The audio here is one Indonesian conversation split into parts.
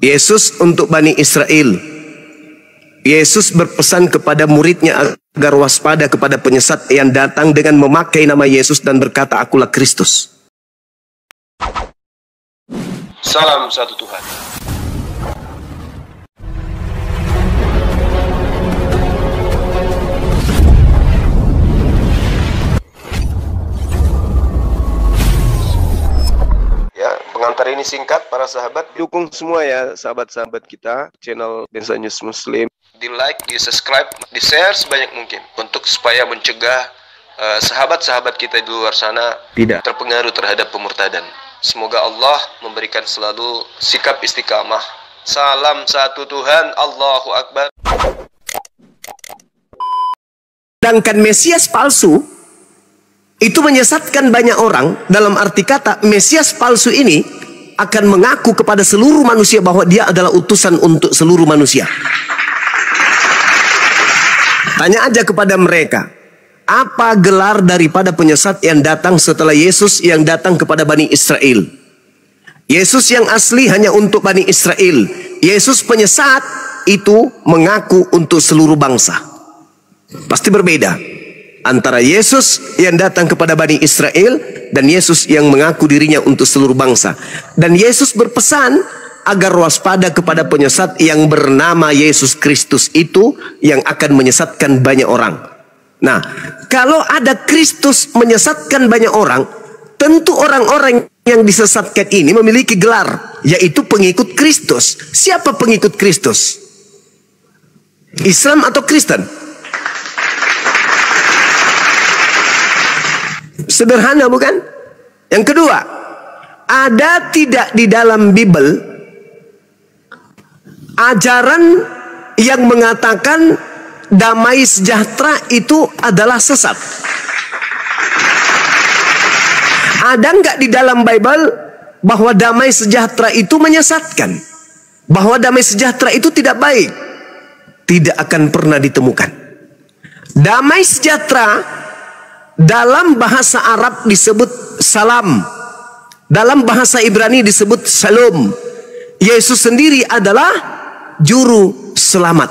Yesus untuk Bani Israel. Yesus berpesan kepada muridnya agar waspada kepada penyesat yang datang dengan memakai nama Yesus dan berkata, "Akulah Kristus." Salam satu Tuhan. Ya, pengantar ini singkat para sahabat. Dukung semua ya sahabat-sahabat kita channel Densa News Muslim. Di like, di subscribe, di share sebanyak mungkin untuk supaya mencegah sahabat-sahabat kita di luar sana tidak terpengaruh terhadap pemurtadan. Semoga Allah memberikan selalu sikap istiqamah. Salam satu Tuhan, Allahu Akbar. Sedangkan Mesias palsu itu menyesatkan banyak orang. Dalam arti kata, Mesias palsu ini akan mengaku kepada seluruh manusia bahwa dia adalah utusan untuk seluruh manusia. Tanya aja kepada mereka, apa gelar daripada penyesat yang datang setelah Yesus yang datang kepada Bani Israel? Yesus yang asli hanya untuk Bani Israel. Yesus penyesat itu mengaku untuk seluruh bangsa. Pasti berbeda antara Yesus yang datang kepada Bani Israel dan Yesus yang mengaku dirinya untuk seluruh bangsa. Dan Yesus berpesan agar waspada kepada penyesat yang bernama Yesus Kristus itu yang akan menyesatkan banyak orang. Nah, kalau ada Kristus menyesatkan banyak orang, tentu orang-orang yang disesatkan ini memiliki gelar, yaitu pengikut Kristus. Siapa pengikut Kristus? Islam atau Kristen? Sederhana bukan? Yang kedua, ada tidak di dalam Bible ajaran yang mengatakan damai sejahtera itu adalah sesat? Ada nggak di dalam Bible bahwa damai sejahtera itu menyesatkan? Bahwa damai sejahtera itu tidak baik? Tidak akan pernah ditemukan. Damai sejahtera dalam bahasa Arab disebut salam. Dalam bahasa Ibrani disebut shalom. Yesus sendiri adalah juru selamat.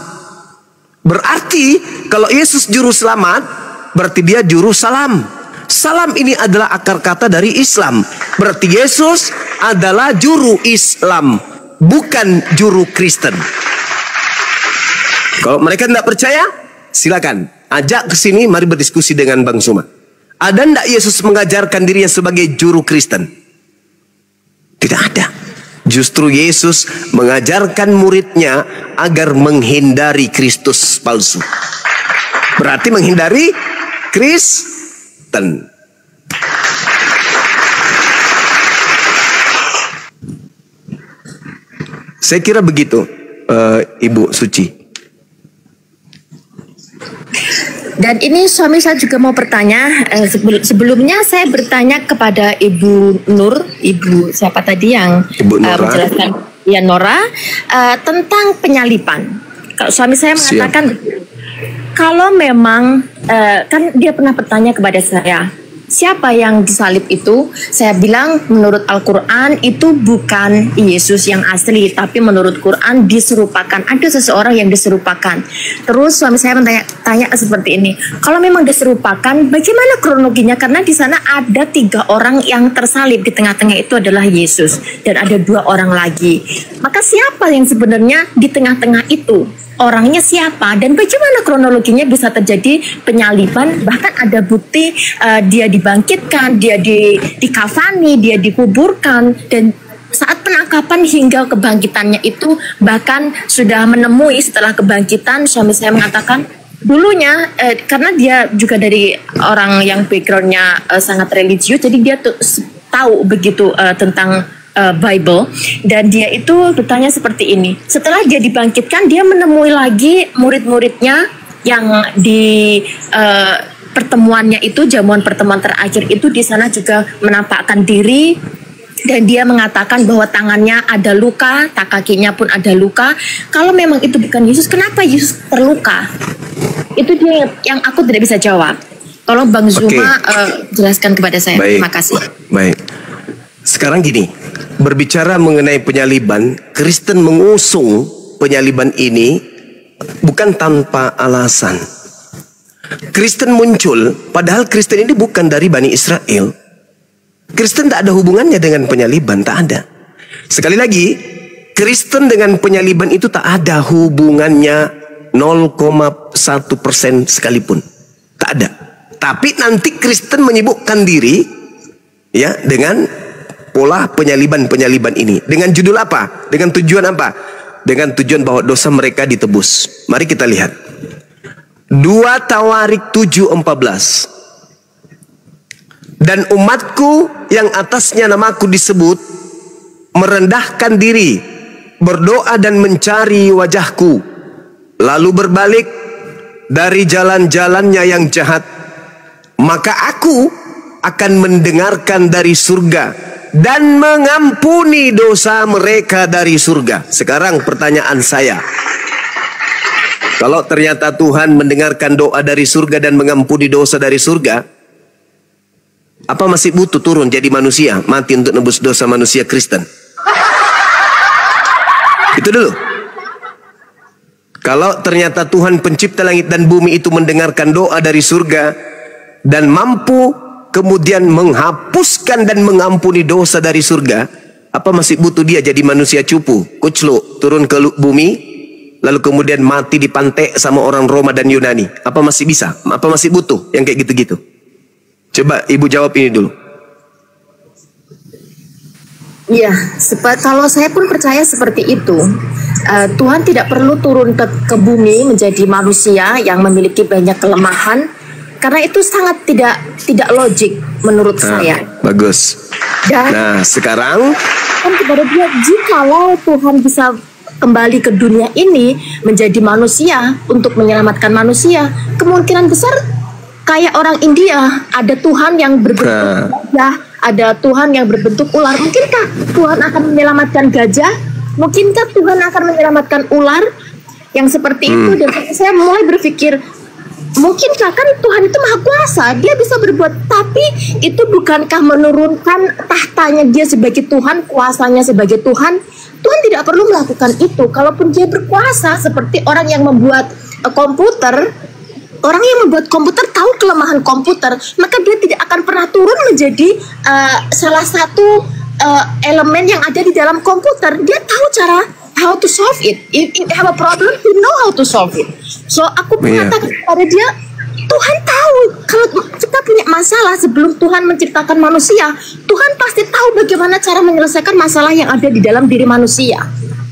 Berarti kalau Yesus juru selamat, berarti dia juru salam. Salam ini adalah akar kata dari Islam. Berarti Yesus adalah juru Islam, bukan juru Kristen. Kalau mereka tidak percaya, silakan ajak ke sini, mari berdiskusi dengan Bang Suma. Ada tidak Yesus mengajarkan dirinya sebagai juru Kristen? Tidak ada. Justru Yesus mengajarkan muridnya agar menghindari Kristus palsu. Berarti menghindari Kristen. Saya kira begitu, Ibu Suci. Dan ini suami saya juga mau bertanya, sebelumnya saya bertanya kepada Ibu Nur, Ibu siapa tadi yang menjelaskan, ya Nora, tentang penyalipan. Kalau suami saya mengatakan, kalau memang, kan dia pernah bertanya kepada saya, siapa yang disalib itu? Saya bilang menurut Al-Quran itu bukan Yesus yang asli, tapi menurut Quran diserupakan. Ada seseorang yang diserupakan. Terus suami saya tanya seperti ini, kalau memang diserupakan, bagaimana kronologinya? Karena di sana ada 3 orang yang tersalib, di tengah-tengah itu adalah Yesus dan ada 2 orang lagi. Maka siapa yang sebenarnya di tengah-tengah itu? Orangnya siapa dan bagaimana kronologinya bisa terjadi penyaliban? Bahkan ada bukti dia dibangkitkan, dia dikafani, dia dikuburkan, dan saat penangkapan hingga kebangkitannya itu bahkan sudah menemui setelah kebangkitan. Suami saya mengatakan dulunya karena dia juga dari orang yang backgroundnya sangat religius, jadi dia tahu begitu tentang Bible, dan dia itu bertanya seperti ini. Setelah dia dibangkitkan, dia menemui lagi murid-muridnya yang di pertemuannya itu, jamuan pertemuan terakhir itu, di sana juga menampakkan diri, dan dia mengatakan bahwa tangannya ada luka, kakinya pun ada luka. Kalau memang itu bukan Yesus, kenapa Yesus terluka? Itu dia yang aku tidak bisa jawab. Tolong Bang Zuma jelaskan kepada saya. Baik. Terima kasih. Baik. Sekarang gini, berbicara mengenai penyaliban, Kristen mengusung penyaliban ini bukan tanpa alasan. Kristen muncul, padahal Kristen ini bukan dari Bani Israel. Kristen tak ada hubungannya dengan penyaliban, tak ada. Sekali lagi, Kristen dengan penyaliban itu tak ada hubungannya 0,1% sekalipun. Tak ada. Tapi nanti Kristen menyibukkan diri ya dengan pola penyaliban ini. Dengan judul apa? Dengan tujuan apa? Dengan tujuan bahwa dosa mereka ditebus. Mari kita lihat. 2 Tawarik 7:14. Dan umatku yang atasnya namaku disebut merendahkan diri, berdoa dan mencari wajahku, lalu berbalik dari jalan-jalannya yang jahat, maka aku akan mendengarkan dari surga dan mengampuni dosa mereka dari surga. Sekarang pertanyaan saya, kalau ternyata Tuhan mendengarkan doa dari surga dan mengampuni dosa dari surga, apa masih butuh turun jadi manusia, mati untuk nebus dosa manusia Kristen? Itu dulu. Kalau ternyata Tuhan pencipta langit dan bumi itu mendengarkan doa dari surga dan mampu kemudian menghapuskan dan mengampuni dosa dari surga, apa masih butuh dia jadi manusia cupu, kucluk, turun ke bumi, lalu kemudian mati di pantai sama orang Roma dan Yunani? Apa masih bisa? Apa masih butuh yang kayak gitu-gitu? Coba ibu jawab ini dulu. Iya, kalau saya pun percaya seperti itu. Tuhan tidak perlu turun ke bumi menjadi manusia yang memiliki banyak kelemahan, karena itu sangat tidak logik menurut saya. Bagus. Dan sekarang kan kepada dia, jikalau Tuhan bisa kembali ke dunia ini menjadi manusia untuk menyelamatkan manusia, kemungkinan besar kayak orang India, ada Tuhan yang berbentuk gajah, ada Tuhan yang berbentuk ular. Mungkinkah Tuhan akan menyelamatkan gajah? Mungkinkah Tuhan akan menyelamatkan ular yang seperti itu? Dan saya mulai berpikir, mungkinkah, kan Tuhan itu maha kuasa, dia bisa berbuat, tapi itu bukankah menurunkan tahtanya dia sebagai Tuhan, kuasanya sebagai Tuhan? Tuhan tidak perlu melakukan itu. Kalaupun dia berkuasa seperti orang yang membuat komputer, orang yang membuat komputer tahu kelemahan komputer, maka dia tidak akan pernah turun menjadi salah satu elemen yang ada di dalam komputer. Dia tahu cara how to solve it. If you have a problem, you know how to solve it. So aku mengatakan kepada dia, Tuhan tahu kalau kita punya masalah sebelum Tuhan menciptakan manusia, Tuhan pasti tahu bagaimana cara menyelesaikan masalah yang ada di dalam diri manusia.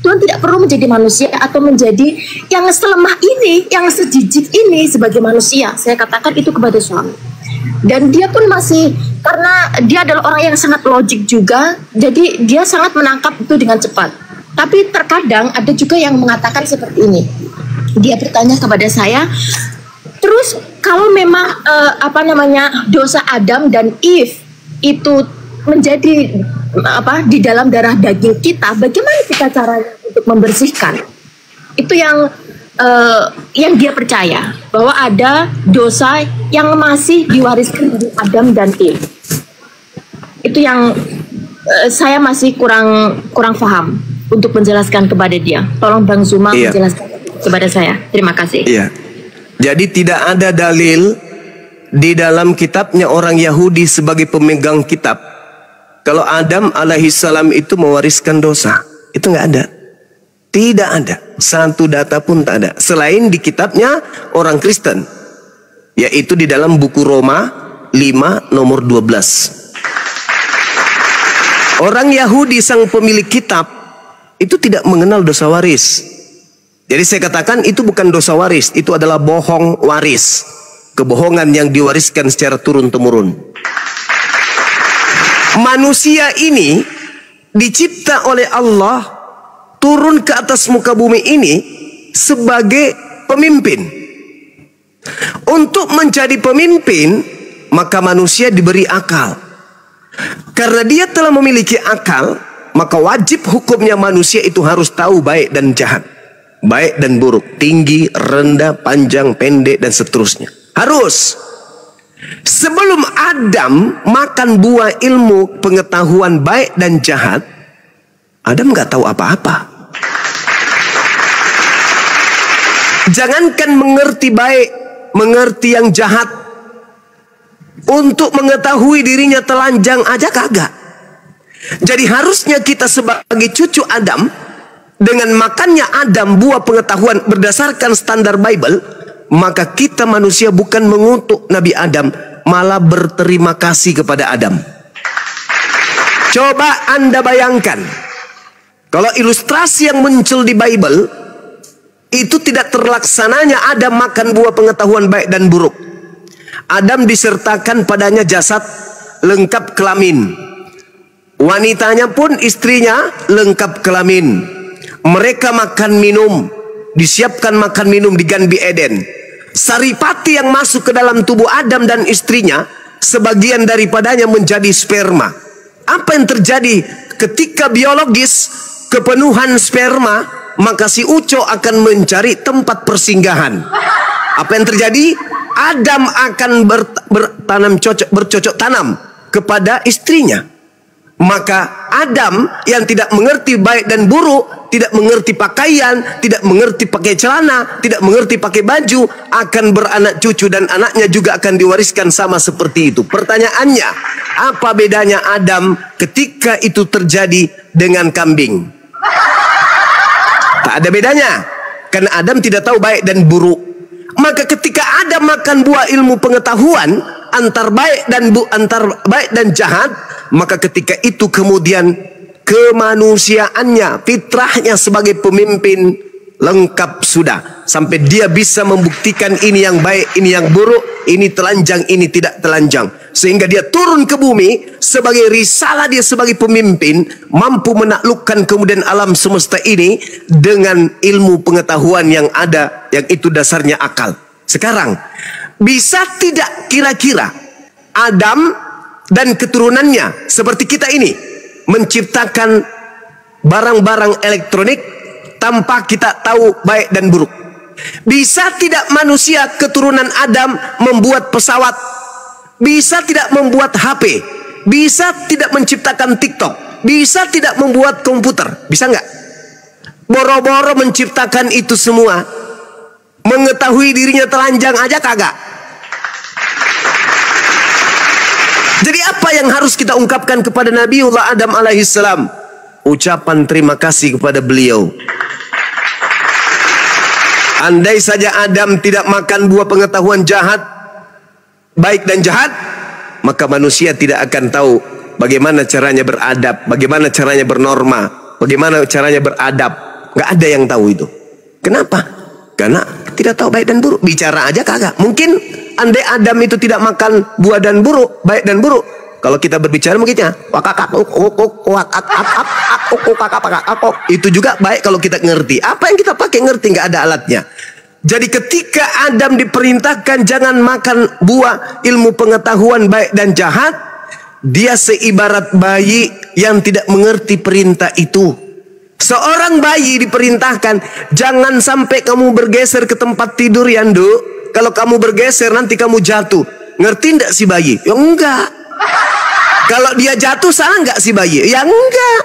Tuhan tidak perlu menjadi manusia atau menjadi yang selemah ini, yang sejijik ini sebagai manusia. Saya katakan itu kepada suami. Dan dia pun masih, karena dia adalah orang yang sangat logik juga, jadi dia sangat menangkap itu dengan cepat. Tapi terkadang ada juga yang mengatakan seperti ini. Dia bertanya kepada saya, terus kalau memang dosa Adam dan Eve itu menjadi di dalam darah daging kita, bagaimana kita caranya untuk membersihkan? Itu yang dia percaya, bahwa ada dosa yang masih diwariskan dari Adam dan Eve. Itu yang saya masih kurang paham untuk menjelaskan kepada dia. Tolong Bang Zuma menjelaskan kepada saya. Terima kasih. Iya. Jadi tidak ada dalil di dalam kitabnya orang Yahudi sebagai pemegang kitab kalau Adam alaihissalam itu mewariskan dosa. Itu nggak ada. Tidak ada. Satu data pun tak ada. Selain di kitabnya orang Kristen. Yaitu di dalam buku Roma 5 nomor 12. Orang Yahudi sang pemilik kitab itu tidak mengenal dosa waris. Jadi saya katakan itu bukan dosa waris. Itu adalah bohong waris. Kebohongan yang diwariskan secara turun-temurun. Manusia ini dicipta oleh Allah turun ke atas muka bumi ini sebagai pemimpin. Untuk menjadi pemimpin, maka manusia diberi akal. Karena dia telah memiliki akal, maka wajib hukumnya manusia itu harus tahu baik dan jahat, baik dan buruk, tinggi, rendah, panjang, pendek, dan seterusnya. Harus. Sebelum Adam makan buah ilmu pengetahuan baik dan jahat, Adam nggak tahu apa-apa. Jangankan mengerti baik, mengerti yang jahat, untuk mengetahui dirinya telanjang aja kagak. Jadi harusnya kita sebagai cucu Adam, dengan makannya Adam buah pengetahuan berdasarkan standar Bible, maka kita manusia bukan mengutuk Nabi Adam, malah berterima kasih kepada Adam. Coba Anda bayangkan, kalau ilustrasi yang muncul di Bible itu tidak terlaksananya Adam makan buah pengetahuan baik dan buruk. Adam disertakan padanya jasad lengkap kelamin. Wanitanya pun istrinya lengkap kelamin. Mereka makan minum, disiapkan makan minum di Gan Eden. Saripati yang masuk ke dalam tubuh Adam dan istrinya, sebagian daripadanya menjadi sperma. Apa yang terjadi ketika biologis kepenuhan sperma? Maka si Uco akan mencari tempat persinggahan. Apa yang terjadi? Adam akan bercocok tanam kepada istrinya. Maka Adam yang tidak mengerti baik dan buruk, tidak mengerti pakaian, tidak mengerti pakai celana, tidak mengerti pakai baju, akan beranak cucu dan anaknya juga akan diwariskan sama seperti itu. Pertanyaannya, apa bedanya Adam ketika itu terjadi dengan kambing? Tak ada bedanya, karena Adam tidak tahu baik dan buruk. Maka ketika Adam makan buah ilmu pengetahuan antar baik dan jahat, maka ketika itu kemudian kemanusiaannya, fitrahnya sebagai pemimpin lengkap sudah, sampai dia bisa membuktikan ini yang baik, ini yang buruk, ini telanjang, ini tidak telanjang, sehingga dia turun ke bumi sebagai risalah dia sebagai pemimpin, mampu menaklukkan kemudian alam semesta ini dengan ilmu pengetahuan yang ada, yang itu dasarnya akal. Sekarang bisa tidak kira-kira Adam dan keturunannya seperti kita ini menciptakan barang-barang elektronik tanpa kita tahu baik dan buruk? Bisa tidak manusia keturunan Adam membuat pesawat? Bisa tidak membuat HP? Bisa tidak menciptakan TikTok? Bisa tidak membuat komputer? Bisa nggak? Boro-boro menciptakan itu semua, mengetahui dirinya telanjang aja kagak. Jadi apa yang harus kita ungkapkan kepada Nabiullah Adam alaihissalam? Ucapan terima kasih kepada beliau. Andai saja Adam tidak makan buah pengetahuan jahat, baik dan jahat, maka manusia tidak akan tahu bagaimana caranya beradab, bagaimana caranya bernorma, bagaimana caranya beradab. Gak ada yang tahu itu. Kenapa? Karena tidak tahu baik dan buruk. Bicara aja kagak. Mungkin andai Adam itu tidak makan buah dan buruk, baik dan buruk, kalau kita berbicara mungkinnya itu juga baik kalau kita ngerti. Apa yang kita pakai ngerti, nggak ada alatnya. Jadi ketika Adam diperintahkan jangan makan buah ilmu pengetahuan baik dan jahat, dia seibarat bayi yang tidak mengerti perintah itu. Seorang bayi diperintahkan jangan sampai kamu bergeser ke tempat tidur ya Nduk. Kalau kamu bergeser nanti kamu jatuh. Ngerti enggak si bayi? Ya enggak. Kalau dia jatuh salah nggak si bayi? Ya enggak.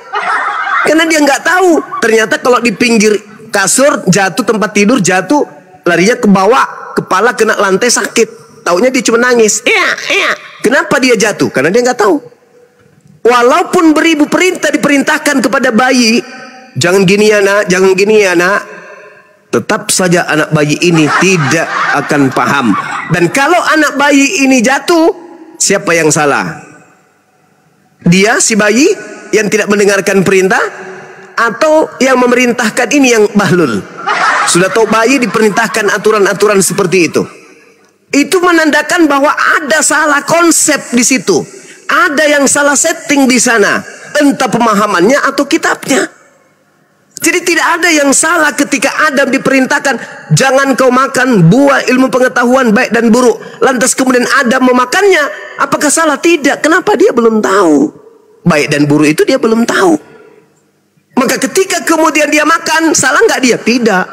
Karena dia nggak tahu. Ternyata kalau di pinggir kasur jatuh, tempat tidur jatuh, larinya ke bawah, kepala kena lantai sakit. Taunya dia cuma nangis. Iya. Kenapa dia jatuh? Karena dia nggak tahu. Walaupun beribu perintah diperintahkan kepada bayi, jangan gini ya nak, jangan gini ya nak, tetap saja anak bayi ini tidak akan paham. Dan kalau anak bayi ini jatuh, siapa yang salah? Dia, si bayi yang tidak mendengarkan perintah, atau yang memerintahkan ini yang bahlul? Sudah tahu bayi diperintahkan aturan-aturan seperti itu. Itu menandakan bahwa ada salah konsep di situ. Ada yang salah setting di sana. Entah pemahamannya atau kitabnya. Jadi tidak ada yang salah ketika Adam diperintahkan jangan kau makan buah ilmu pengetahuan baik dan buruk. Lantas kemudian Adam memakannya. Apakah salah? Tidak. Kenapa? Dia belum tahu. Baik dan buruk itu dia belum tahu. Maka ketika kemudian dia makan, salah nggak dia? Tidak.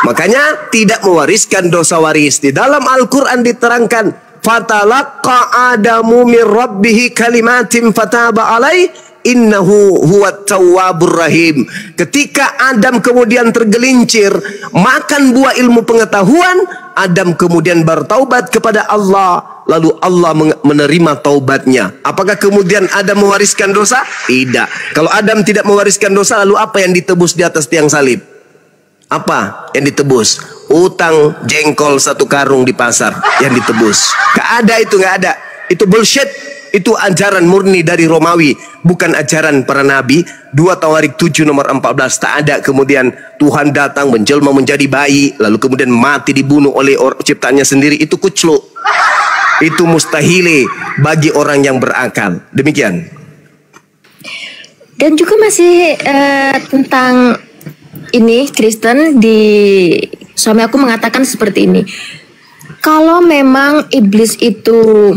Makanya tidak mewariskan dosa waris. Di dalam Al-Quran diterangkan, fatalaqa Adamu min Rabbihi kalimatin fataba alaih innahu huwat tawwabur rahim. Ketika Adam kemudian tergelincir makan buah ilmu pengetahuan, Adam kemudian bertaubat kepada Allah, lalu Allah menerima taubatnya. Apakah kemudian Adam mewariskan dosa? Tidak. Kalau Adam tidak mewariskan dosa, lalu apa yang ditebus di atas tiang salib? Apa yang ditebus? Utang jengkol 1 karung di pasar yang ditebus. Gak ada itu, gak ada. Itu bullshit. Itu ajaran murni dari Romawi, bukan ajaran para nabi. 2 Tawarik 7 nomor 14. Tak ada kemudian Tuhan datang menjelma menjadi bayi, lalu kemudian mati dibunuh oleh ciptaannya sendiri. Itu kucluk. Itu mustahil bagi orang yang berakal. Demikian. Dan juga masih tentang ini Kristen, suami aku mengatakan seperti ini. Kalau memang iblis itu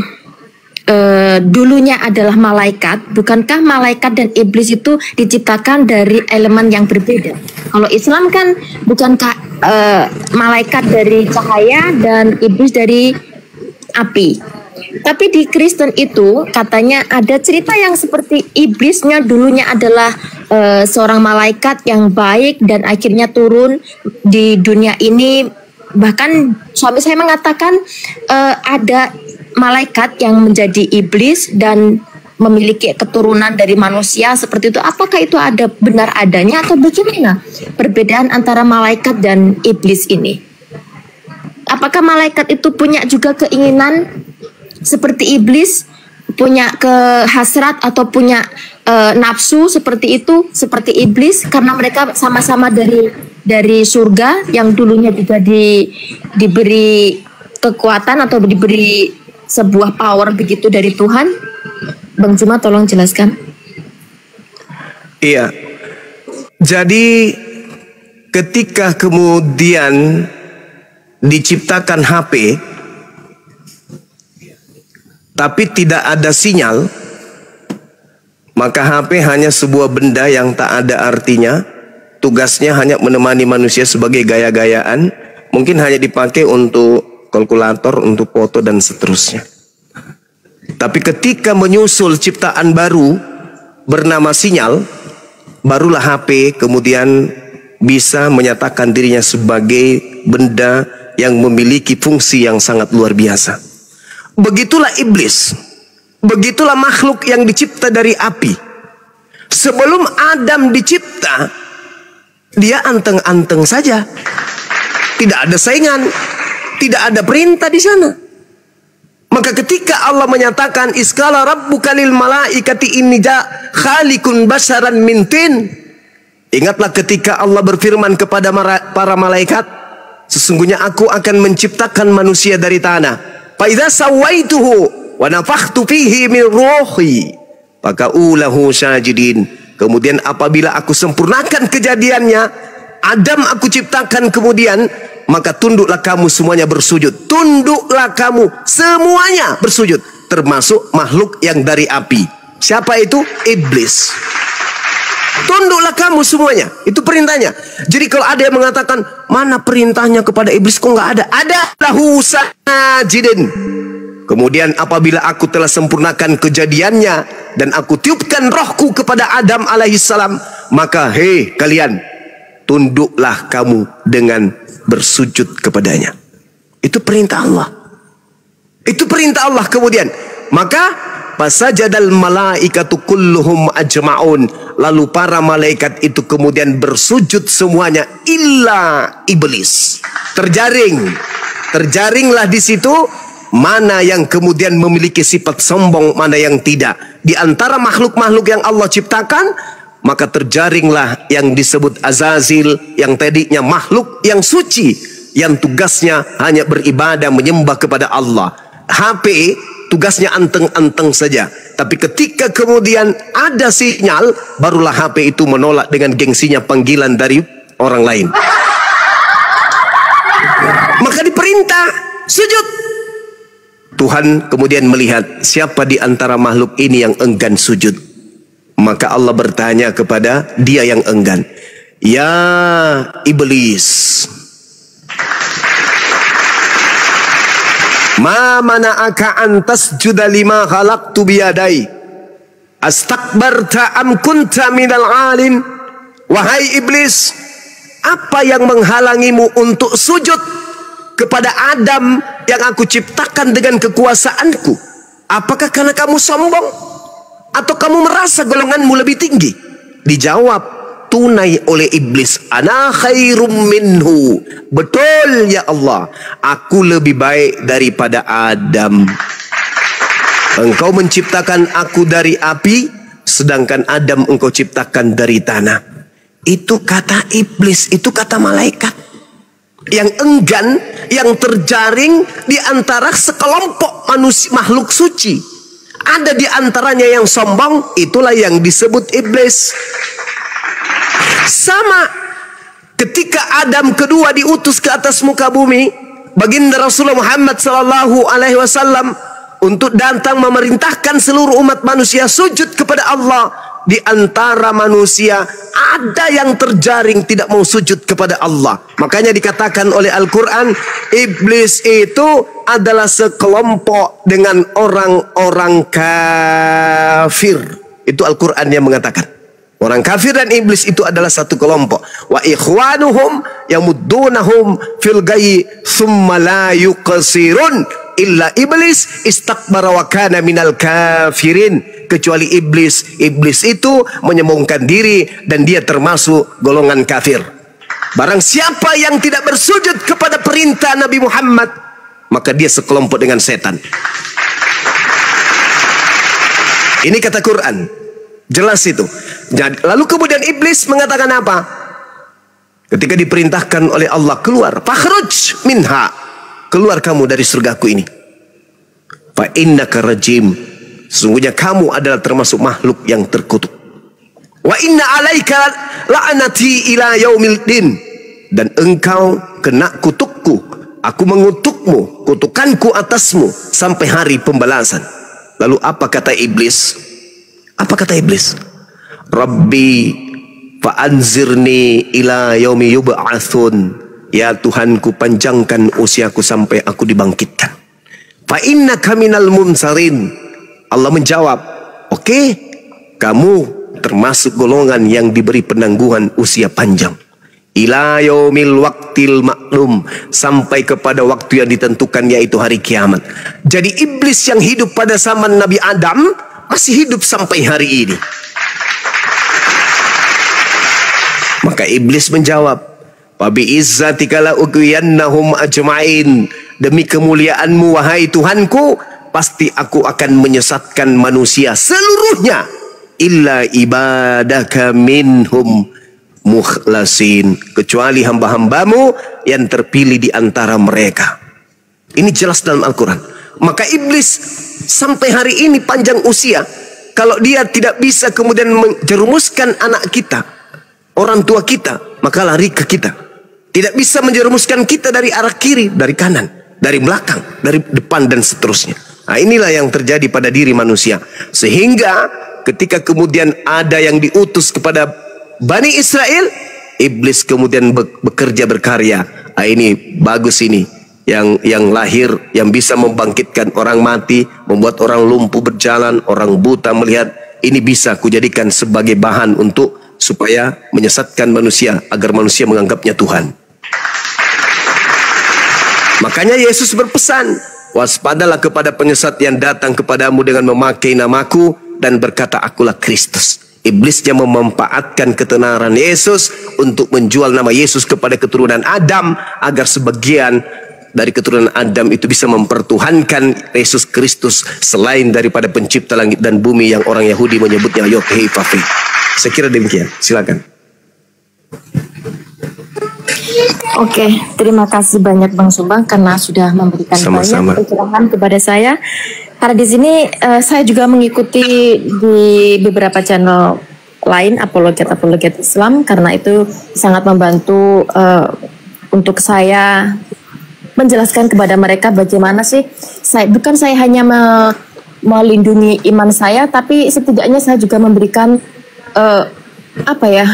dulunya adalah malaikat, bukankah malaikat dan iblis itu diciptakan dari elemen yang berbeda? Kalau Islam kan bukankah malaikat dari cahaya dan iblis dari api? Tapi di Kristen itu katanya ada cerita yang seperti iblisnya dulunya adalah seorang malaikat yang baik dan akhirnya turun di dunia ini. Bahkan suami saya mengatakan ada malaikat yang menjadi iblis dan memiliki keturunan dari manusia seperti itu. Apakah itu ada benar adanya atau bagaimana perbedaan antara malaikat dan iblis ini? Apakah malaikat itu punya juga keinginan seperti iblis, punya kehasrat atau punya nafsu seperti itu, seperti iblis, karena mereka sama-sama dari surga yang dulunya juga diberi kekuatan atau diberi sebuah power begitu dari Tuhan? Bang Juma tolong jelaskan. Iya. Jadi ketika kemudian diciptakan HP tapi tidak ada sinyal, maka HP hanya sebuah benda yang tak ada artinya. Tugasnya hanya menemani manusia sebagai gaya-gayaan. Mungkin hanya dipakai untuk kalkulator, untuk foto dan seterusnya. Tapi ketika menyusul ciptaan baru bernama sinyal, barulah HP kemudian bisa menyatakan dirinya sebagai benda yang memiliki fungsi yang sangat luar biasa. Begitulah iblis. Begitulah makhluk yang dicipta dari api. Sebelum Adam dicipta, dia anteng-anteng saja. Tidak ada saingan, tidak ada perintah di sana. Maka ketika Allah menyatakan iskala rabbuka lil malaikati inni khaliqun basharan min tin, ingatlah ketika Allah berfirman kepada para malaikat, sesungguhnya aku akan menciptakan manusia dari tanah. Fa idza sawaituhu wa nafakhtu fihi min ruhi fakaulahu sajidin. Kemudian apabila aku sempurnakan kejadiannya, Adam aku ciptakan kemudian, maka tunduklah kamu semuanya bersujud. Tunduklah kamu semuanya bersujud, termasuk makhluk yang dari api. Siapa itu? Iblis. Tunduklah kamu semuanya. Itu perintahnya. Jadi kalau ada yang mengatakan, mana perintahnya kepada iblis? Kok nggak ada? Ada. Lahu sajidin. Kemudian apabila aku telah sempurnakan kejadiannya dan aku tiupkan rohku kepada Adam alaihissalam, maka hei kalian, tunduklah kamu dengan bersujud kepadanya. Itu perintah Allah. Itu perintah Allah. Kemudian maka fasajadal malaikatu kulluhum ajma'un, lalu para malaikat itu kemudian bersujud semuanya illa iblis. Terjaringlah di situ mana yang kemudian memiliki sifat sombong, mana yang tidak. Di antara makhluk-makhluk yang Allah ciptakan, maka terjaringlah yang disebut Azazil, yang tadinya makhluk yang suci, yang tugasnya hanya beribadah menyembah kepada Allah. HP tugasnya anteng-anteng saja. Tapi ketika kemudian ada sinyal, barulah HP itu menolak dengan gengsinya panggilan dari orang lain. Maka diperintah sujud. Tuhan kemudian melihat siapa di antara makhluk ini yang enggan sujud. Maka Allah bertanya kepada dia yang enggan, ya iblis, ma mana'aka an tasjuda lima khalaqtu biyadai. Astakbarta am kunta minal alin? Wahai iblis, apa yang menghalangimu untuk sujud kepada Adam yang aku ciptakan dengan kekuasaanku? Apakah karena kamu sombong? Atau kamu merasa golonganmu lebih tinggi? Dijawab tunai oleh iblis, ana khairum minhu. Betul ya Allah, aku lebih baik daripada Adam. Engkau menciptakan aku dari api, sedangkan Adam engkau ciptakan dari tanah. Itu kata iblis, itu kata malaikat yang enggan, yang terjaring di antara sekelompok manusia makhluk suci. Ada di antaranya yang sombong, itulah yang disebut iblis. Sama ketika Adam kedua diutus ke atas muka bumi, baginda Rasulullah Muhammad SAW untuk datang memerintahkan seluruh umat manusia sujud kepada Allah. Di antara manusia ada yang terjaring tidak mau sujud kepada Allah. Makanya dikatakan oleh Al-Quran, iblis itu adalah sekelompok dengan orang-orang kafir. Itu Al-Quran yang mengatakan orang kafir dan iblis itu adalah satu kelompok. Wa ikhwanuhum yamuddunahum fil ghayyi thumma la yuqsirun illa iblis istakbara wa kana minal kafirin. Kecuali iblis. Iblis itu menyombongkan diri dan dia termasuk golongan kafir. Barang siapa yang tidak bersujud kepada perintah Nabi Muhammad, maka dia sekelompok dengan setan. Ini kata Quran. Jelas itu. Jadi, lalu kemudian iblis mengatakan apa? Ketika diperintahkan oleh Allah keluar, fakhruj minha, keluar kamu dari surgaku ini. Fa innaka rajim, sesungguhnya kamu adalah termasuk makhluk yang terkutuk. Wa inna alaika la'anati ila yaumil din, dan engkau kena kutukku, aku mengutukmu, kutukanku atasmu sampai hari pembalasan. Lalu apa kata iblis? Apa kata iblis? Rabbi fa'anzirni ila yaumi yub'atsun, ya Tuhanku panjangkan usiaku sampai aku dibangkitkan. Fa innaka minal munsarin. Allah menjawab, oke, kamu termasuk golongan yang diberi penangguhan usia panjang. Ila yaumil waqtil maklum, sampai kepada waktu yang ditentukan, yaitu hari kiamat. Jadi iblis yang hidup pada zaman Nabi Adam masih hidup sampai hari ini. Maka iblis menjawab, wa bi izzatika la ughwiyannahum ajma'in, demi kemuliaanmu wahai Tuhanku, pasti aku akan menyesatkan manusia seluruhnya, illa ibadaka minhum mukhlasin, kecuali hamba-hambamu yang terpilih di antara mereka. Ini jelas dalam Al-Quran. Maka iblis sampai hari ini panjang usia, kalau dia tidak bisa kemudian menjerumuskan anak kita, orang tua kita, maka lari ke kita. Tidak bisa menjerumuskan kita dari arah kiri, dari kanan, dari belakang, dari depan, dan seterusnya. Nah, inilah yang terjadi pada diri manusia. Sehingga ketika kemudian ada yang diutus kepada Bani Israel, iblis kemudian bekerja berkarya. Nah, ini bagus ini. Yang lahir, yang bisa membangkitkan orang mati, membuat orang lumpuh berjalan, orang buta melihat. Ini bisa kujadikan sebagai bahan untuk supaya menyesatkan manusia, agar manusia menganggapnya Tuhan. Makanya Yesus berpesan, waspadalah kepada penyesat yang datang kepadamu dengan memakai namaku dan berkata akulah Kristus. Iblisnya memanfaatkan ketenaran Yesus untuk menjual nama Yesus kepada keturunan Adam, agar sebagian dari keturunan Adam itu bisa mempertuhankan Yesus Kristus selain daripada pencipta langit dan bumi yang orang Yahudi menyebutnya Yod-Heh-Vav-Heh. Saya kira demikian. Silakan. Oke, terima kasih banyak Bang Sumbang karena sudah memberikan banyak pencerahan kepada saya. Karena di sini saya juga mengikuti di beberapa channel lain apologet Islam, karena itu sangat membantu untuk saya menjelaskan kepada mereka bagaimana sih bukan saya hanya melindungi iman saya, tapi setidaknya saya juga memberikan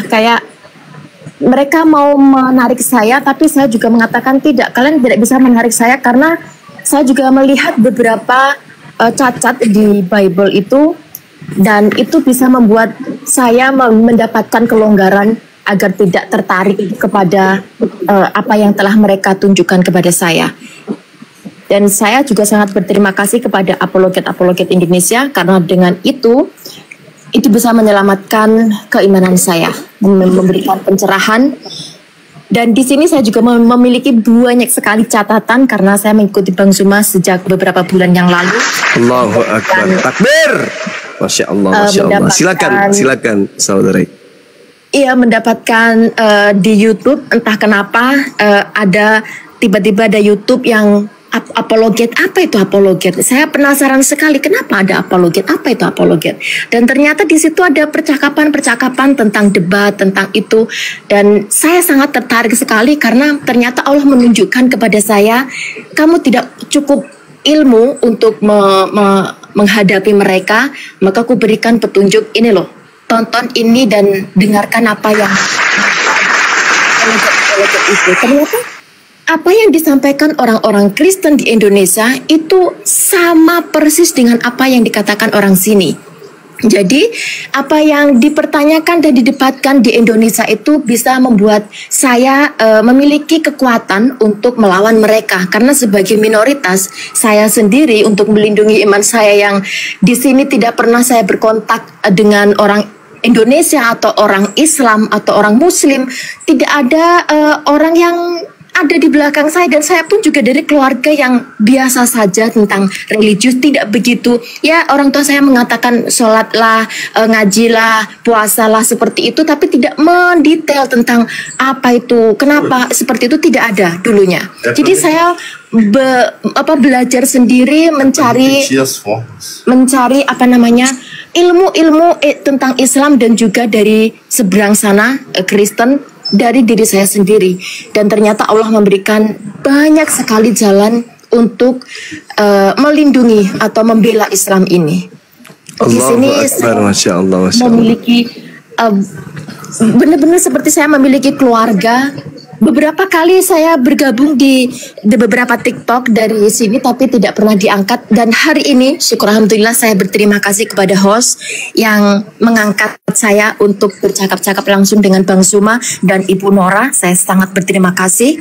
kayak mereka mau menarik saya, tapi saya juga mengatakan tidak, kalian tidak bisa menarik saya, karena saya juga melihat beberapa cacat di Bible itu dan itu bisa membuat saya mendapatkan kelonggaran agar tidak tertarik kepada apa yang telah mereka tunjukkan kepada saya. Dan saya juga sangat berterima kasih kepada apologet-apologet Indonesia karena dengan itu bisa menyelamatkan keimanan saya, memberikan pencerahan. Dan di sini saya juga memiliki banyak sekali catatan karena saya mengikuti Bang Zuma sejak beberapa bulan yang lalu. Allahu Akbar, takbir. Masya Allah, Masya Allah. Silakan saudara. Iya, mendapatkan di YouTube entah kenapa ada tiba-tiba ada YouTube yang apologet. Apa itu apologet? Saya penasaran sekali kenapa ada apologet. Apa itu apologet? Dan ternyata di situ ada percakapan-percakapan tentang debat, tentang itu. Dan saya sangat tertarik sekali karena ternyata Allah menunjukkan kepada saya, kamu tidak cukup ilmu untuk menghadapi mereka, maka aku berikan petunjuk ini loh. Tonton ini dan dengarkan apa yang apologet itu. Ternyata apa yang disampaikan orang-orang Kristen di Indonesia itu sama persis dengan apa yang dikatakan orang sini. Jadi apa yang dipertanyakan dan didebatkan di Indonesia itu bisa membuat saya memiliki kekuatan untuk melawan mereka. Karena sebagai minoritas, saya sendiri untuk melindungi iman saya yang di sini tidak pernah saya berkontak dengan orang Indonesia atau orang Islam atau orang Muslim. Tidak ada orang yang ada di belakang saya, dan saya pun juga dari keluarga yang biasa saja tentang religius, tidak begitu. Ya, orang tua saya mengatakan sholatlah, ngajilah, puasalah seperti itu, tapi tidak mendetail tentang apa itu, kenapa seperti itu, tidak ada dulunya. Jadi saya belajar sendiri, mencari apa namanya ilmu-ilmu tentang Islam dan juga dari seberang sana Kristen, dari diri saya sendiri. Dan ternyata Allah memberikan banyak sekali jalan untuk melindungi atau membela Islam ini. Di sini saya memiliki benar-benar seperti saya memiliki keluarga. Beberapa kali saya bergabung di beberapa TikTok dari sini tapi tidak pernah diangkat. Dan hari ini syukur alhamdulillah saya berterima kasih kepada host yang mengangkat saya untuk bercakap-cakap langsung dengan Bang Zuma dan Ibu Nora. Saya sangat berterima kasih.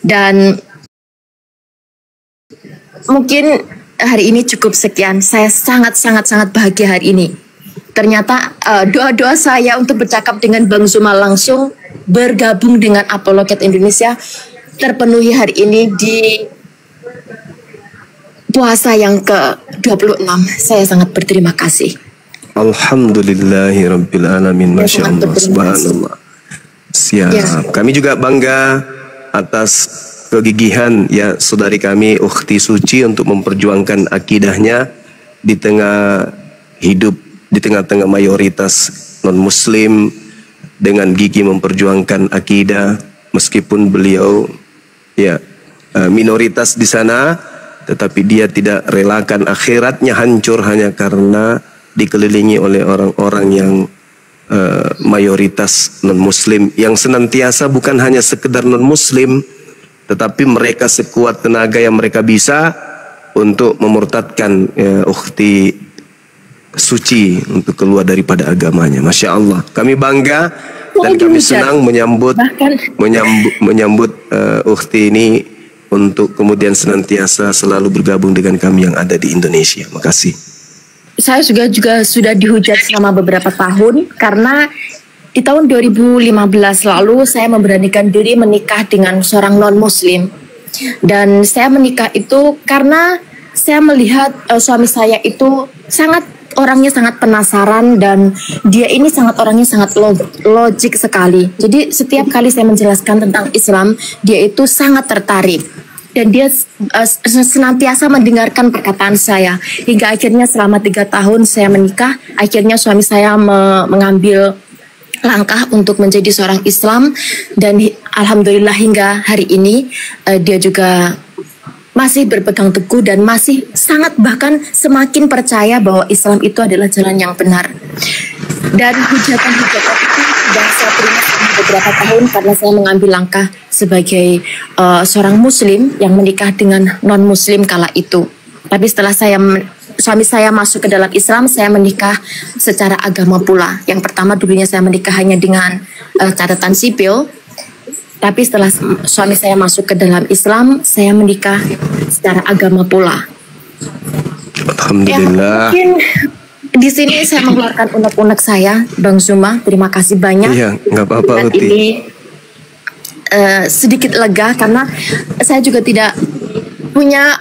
Dan mungkin hari ini cukup sekian. Saya sangat bahagia hari ini. Ternyata doa-doa saya untuk bercakap dengan Bang Zuma langsung, bergabung dengan Apologet Indonesia, terpenuhi hari ini di puasa yang ke-26. Saya sangat berterima kasih. Alhamdulillahirabbil alamin. Masya Allah, subhanallah. Siap. Ya. Kami juga bangga atas kegigihan ya saudari kami Ukhti Suci untuk memperjuangkan akidahnya di tengah hidup di tengah-tengah mayoritas non-muslim, dengan gigih memperjuangkan akidah meskipun beliau ya minoritas di sana, tetapi dia tidak relakan akhiratnya hancur hanya karena dikelilingi oleh orang-orang yang mayoritas non-muslim, yang senantiasa bukan hanya sekedar non-muslim, tetapi mereka sekuat tenaga yang mereka bisa untuk memurtadkan Ukhti Suci untuk keluar daripada agamanya. Masya Allah, kami bangga dan kami senang menyambut Ukhti ini untuk kemudian senantiasa selalu bergabung dengan kami yang ada di Indonesia. Makasih. Saya juga sudah dihujat selama beberapa tahun karena di tahun 2015 lalu saya memberanikan diri menikah dengan seorang non-muslim. Dan saya menikah itu karena saya melihat suami saya itu orangnya sangat penasaran, dan dia ini orangnya sangat logik sekali. Jadi setiap kali saya menjelaskan tentang Islam, dia itu sangat tertarik. Dan dia senantiasa mendengarkan perkataan saya. Hingga akhirnya selama 3 tahun saya menikah, akhirnya suami saya mengambil langkah untuk menjadi seorang Islam. Dan alhamdulillah hingga hari ini dia juga masih berpegang teguh dan masih sangat bahkan semakin percaya bahwa Islam itu adalah jalan yang benar. Dan hujatan-hujatan itu sudah saya terima selama beberapa tahun karena saya mengambil langkah sebagai seorang muslim yang menikah dengan non-muslim kala itu. Tapi setelah saya suami saya masuk ke dalam Islam, saya menikah secara agama pula. Yang pertama dulunya saya menikah hanya dengan catatan sipil, tapi setelah suami saya masuk ke dalam Islam, saya menikah secara agama pula. Alhamdulillah. Ya, mungkin di sini saya mengeluarkan unek-unek saya, Bang Zuma. Terima kasih banyak. Iya, nggak apa-apa, Uti. Ini sedikit lega karena saya juga tidak punya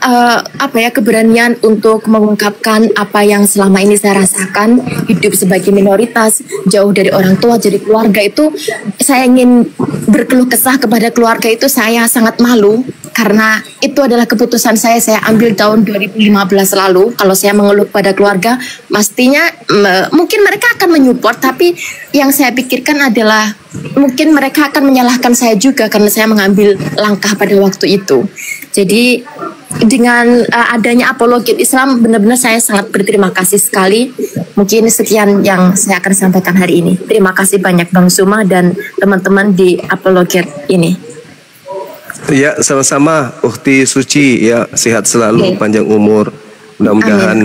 keberanian untuk mengungkapkan apa yang selama ini saya rasakan, hidup sebagai minoritas, jauh dari orang tua, jadi keluarga itu saya ingin berkeluh kesah kepada keluarga itu, saya sangat malu karena itu adalah keputusan saya ambil tahun 2015 lalu. Kalau saya mengeluh pada keluarga, pastinya mungkin mereka akan menyupport, tapi yang saya pikirkan adalah mungkin mereka akan menyalahkan saya juga karena saya mengambil langkah pada waktu itu. Jadi dengan adanya Apologet Islam, benar-benar saya sangat berterima kasih sekali. Mungkin sekian yang saya akan sampaikan hari ini. Terima kasih banyak Bang Zuma dan teman-teman di Apologet ini. Ya, sama-sama Ukhti Suci, ya, sehat selalu, panjang umur. Mudah-mudahan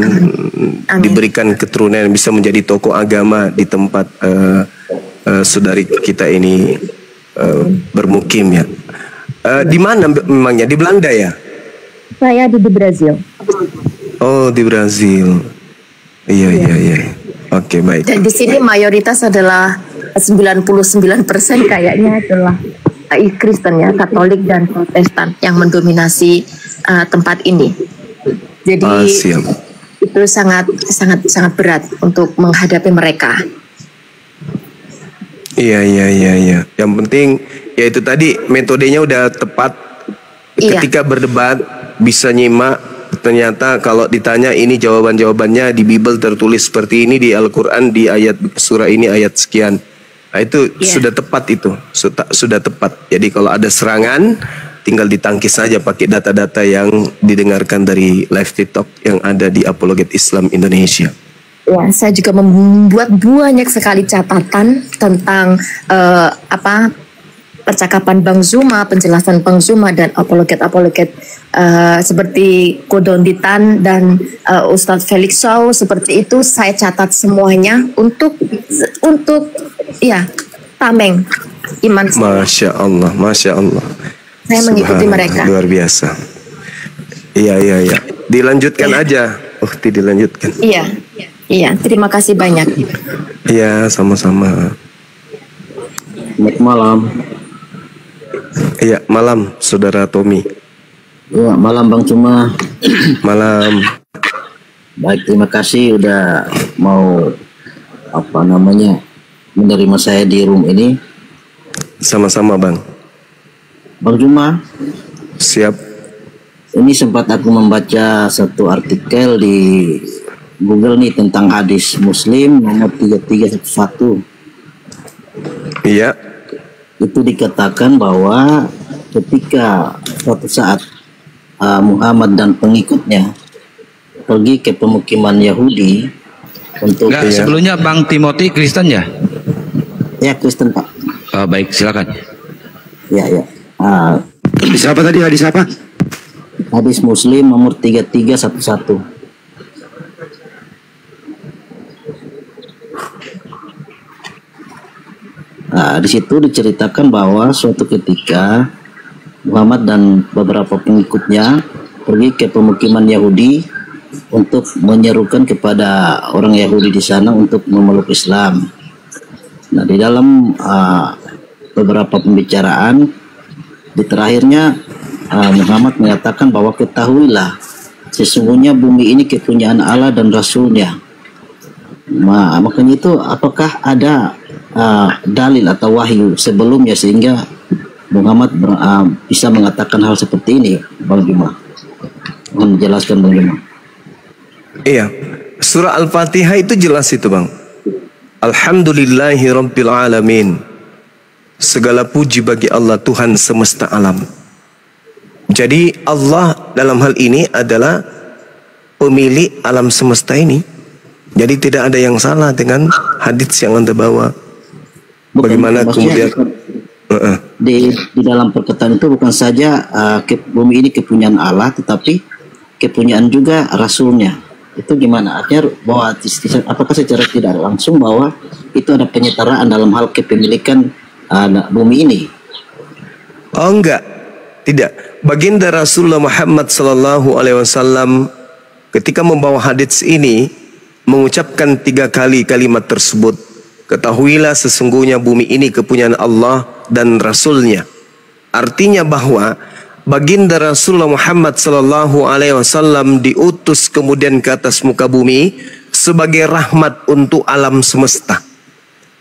diberikan keturunan yang bisa menjadi tokoh agama di tempat saudari kita ini bermukim, ya. Di mana memangnya? Di Belanda, ya? Saya di Brazil. Oh, di Brazil. Iya. Oke, baik. Dan di sini mayoritas adalah 99% kayaknya adalah Kristen, ya, Katolik dan Protestan yang mendominasi tempat ini. Jadi itu sangat berat untuk menghadapi mereka. Iya. Yang penting ya itu tadi, metodenya udah tepat. Ketika berdebat bisa nyimak, ternyata kalau ditanya ini jawabannya di Bible tertulis seperti ini, di Al-Quran di ayat surah ini ayat sekian. Nah, itu sudah tepat, itu sudah tepat. Jadi kalau ada serangan tinggal ditangkis saja pakai data-data yang didengarkan dari live TikTok yang ada di Apologet Islam Indonesia. Ya, saya juga membuat banyak sekali catatan tentang percakapan Bang Zuma, penjelasan Bang Zuma dan apologet seperti Kodonditan dan Ustadz Felix Shaw, seperti itu saya catat semuanya untuk tameng iman saya. Masya Allah. Saya mengikuti mereka. Luar biasa. Iya. Dilanjutkan aja. Dilanjutkan. Iya. Terima kasih banyak. Iya, sama-sama. Selamat malam. Iya, malam, Saudara Tommy. Ya, malam Bang Zuma. Malam. Baik, terima kasih udah mau menerima saya di room ini. Sama-sama, Bang. Bang Zuma. Siap. Ini sempat aku membaca satu artikel di Google nih tentang hadis Muslim nomor 3311. Iya. Itu dikatakan bahwa ketika suatu saat Muhammad dan pengikutnya pergi ke pemukiman Yahudi untuk sebelumnya Bang Timothy Kristen, ya? Ya, Kristen, Pak. Baik, silakan. Ya. Hadis apa tadi? Hadis apa? Hadis Muslim nomor 3311. Nah, di situ diceritakan bahwa suatu ketika Muhammad dan beberapa pengikutnya pergi ke pemukiman Yahudi untuk menyerukan kepada orang Yahudi di sana untuk memeluk Islam. Nah, di dalam beberapa pembicaraan di terakhirnya Muhammad mengatakan bahwa ketahuilah sesungguhnya bumi ini kepunyaan Allah dan Rasulnya. Makanya itu apakah ada dalil atau wahyu sebelumnya sehingga Muhammad bisa mengatakan hal seperti ini, Bang Zuma? Mohon menjelaskan, Bang Zuma. Iya, surah Al-Fatihah itu jelas itu, Bang. Alhamdulillahirabbil alamin. Segala puji bagi Allah, Tuhan semesta alam. Jadi Allah dalam hal ini adalah pemilik alam semesta ini. Jadi tidak ada yang salah dengan hadits yang Anda bawa. Bagaimana kemudian di dalam perkataan itu bukan saja bumi ini kepunyaan Allah, tetapi kepunyaan juga Rasulnya, Itu gimana? Artinya bahwa apakah secara tidak langsung bahwa itu ada penyetaraan dalam hal kepemilikan bumi ini? Oh enggak, tidak. Baginda Rasulullah Muhammad sallallahu alaihi wasallam ketika membawa hadits ini mengucapkan 3 kali kalimat tersebut. Ketahuilah sesungguhnya bumi ini kepunyaan Allah dan Rasulnya. Artinya bahwa baginda Rasulullah Muhammad sallallahu alaihi wasallam diutus kemudian ke atas muka bumi sebagai rahmat untuk alam semesta.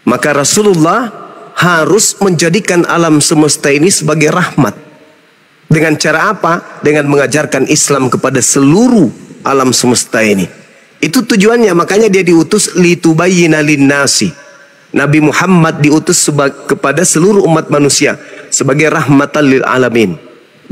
Maka Rasulullah harus menjadikan alam semesta ini sebagai rahmat. Dengan cara apa? Dengan mengajarkan Islam kepada seluruh alam semesta ini. Itu tujuannya, makanya dia diutus litubayyina linnasi. Nabi Muhammad diutus kepada seluruh umat manusia sebagai rahmatan lil alamin.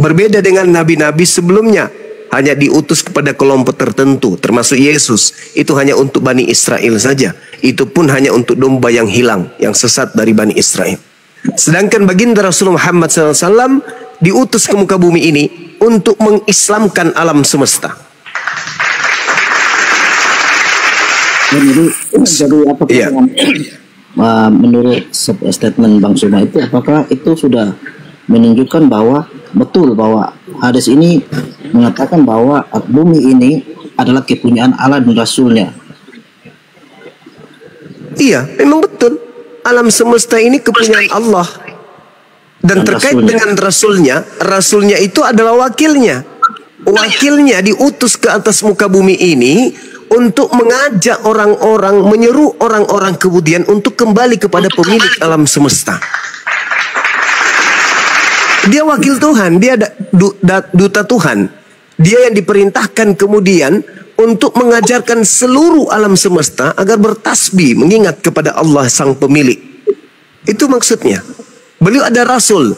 Berbeda dengan nabi-nabi sebelumnya, hanya diutus kepada kelompok tertentu, termasuk Yesus. Itu hanya untuk Bani Israel saja. Itu pun hanya untuk domba yang hilang, yang sesat dari Bani Israel. Sedangkan baginda Rasulullah Muhammad SAW diutus ke muka bumi ini untuk mengislamkan alam semesta. Jadi apa menurut statement Bang Suma itu, apakah itu sudah menunjukkan bahwa betul bahwa hadis ini mengatakan bahwa bumi ini adalah kepunyaan Allah dan Rasulnya? Iya, memang betul. Alam semesta ini kepunyaan Allah. Dan terkait Rasulnya. Dengan Rasulnya itu adalah wakilnya. Wakilnya diutus ke atas muka bumi ini untuk mengajak orang-orang, menyeru orang-orang kemudian untuk kembali kepada pemilik alam semesta. Dia wakil Tuhan, dia duta Tuhan. Dia yang diperintahkan kemudian untuk mengajarkan seluruh alam semesta agar bertasbih, mengingat kepada Allah sang pemilik. Itu maksudnya. Beliau ada Rasul.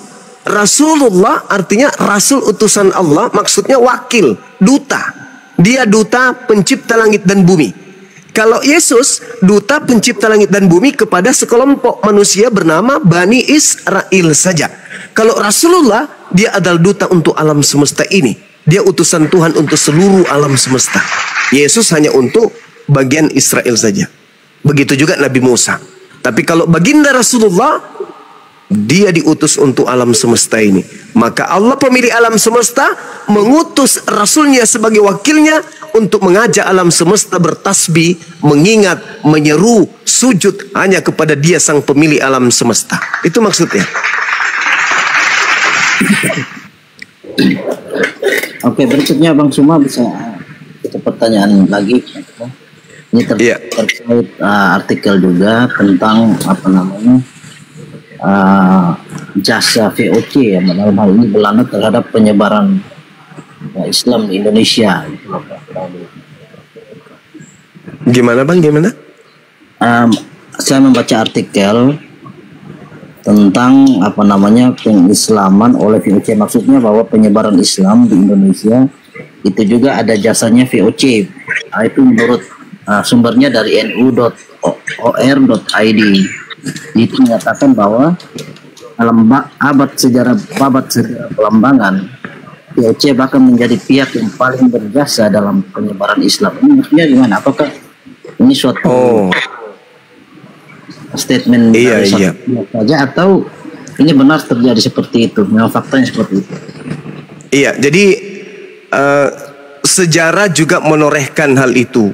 Rasulullah artinya Rasul utusan Allah, maksudnya wakil, duta. Dia duta pencipta langit dan bumi. Kalau Yesus duta pencipta langit dan bumi kepada sekelompok manusia bernama Bani Israel saja. Kalau Rasulullah, dia adalah duta untuk alam semesta ini. Dia utusan Tuhan untuk seluruh alam semesta. Yesus hanya untuk bagian Israel saja. Begitu juga Nabi Musa. Tapi kalau baginda Rasulullah, dia diutus untuk alam semesta ini. Maka Allah pemilik alam semesta mengutus Rasulnya sebagai wakilnya untuk mengajak alam semesta bertasbih, mengingat, menyeru, sujud hanya kepada dia sang pemilik alam semesta. Itu maksudnya. Oke, berikutnya Bang Suma bisa kita pertanyaan lagi. Ini terkait artikel juga tentang apa namanya jasa VOC ya, dalam hal ini Belanda terhadap penyebaran Islam di Indonesia. Gimana Bang? Gimana? Saya membaca artikel tentang apa namanya pengislaman oleh VOC, maksudnya bahwa penyebaran Islam di Indonesia itu juga ada jasanya VOC. Itu menurut sumbernya dari nu.or.id. Itu menyatakan bahwa dalam babat sejarah Belambangan, VOC bahkan menjadi pihak yang paling berjasa dalam penyebaran Islam. Ini maksudnya gimana? Apakah ini suatu statement saja atau ini benar terjadi seperti itu? Memang faktanya seperti itu? Iya, jadi sejarah juga menorehkan hal itu.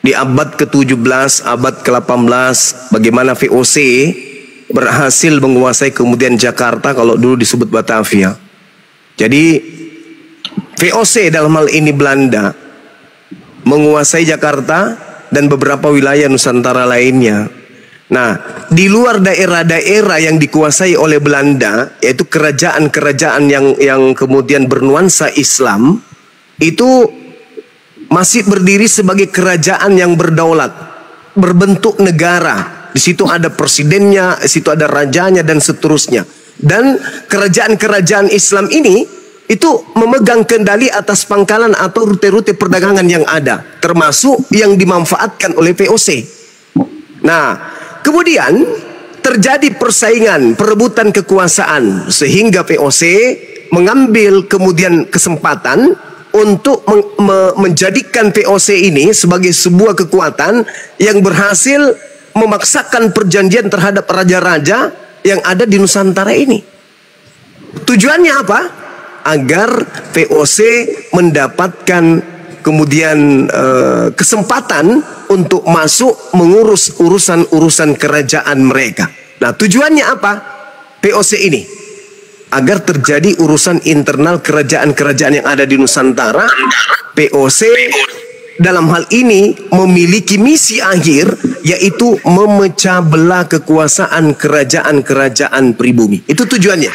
Di abad ke-17, abad ke-18, bagaimana VOC berhasil menguasai kemudian Jakarta, kalau dulu disebut Batavia. Jadi VOC dalam hal ini Belanda menguasai Jakarta dan beberapa wilayah Nusantara lainnya. Nah, di luar daerah-daerah yang dikuasai oleh Belanda, yaitu kerajaan-kerajaan yang kemudian bernuansa Islam, itu masih berdiri sebagai kerajaan yang berdaulat, berbentuk negara. Di situ ada presidennya, di situ ada rajanya dan seterusnya. Dan kerajaan-kerajaan Islam ini itu memegang kendali atas pangkalan atau rute-rute perdagangan yang ada, termasuk yang dimanfaatkan oleh VOC. Nah, kemudian terjadi persaingan, perebutan kekuasaan, sehingga VOC mengambil kemudian kesempatan untuk menjadikan VOC ini sebagai sebuah kekuatan yang berhasil memaksakan perjanjian terhadap raja-raja yang ada di Nusantara ini. Tujuannya apa? Agar VOC mendapatkan kemudian kesempatan untuk masuk mengurus urusan-urusan kerajaan mereka. Nah, tujuannya apa? VOC ini agar terjadi urusan internal kerajaan-kerajaan yang ada di Nusantara. VOC dalam hal ini memiliki misi akhir, yaitu memecah belah kekuasaan kerajaan-kerajaan pribumi. Itu tujuannya.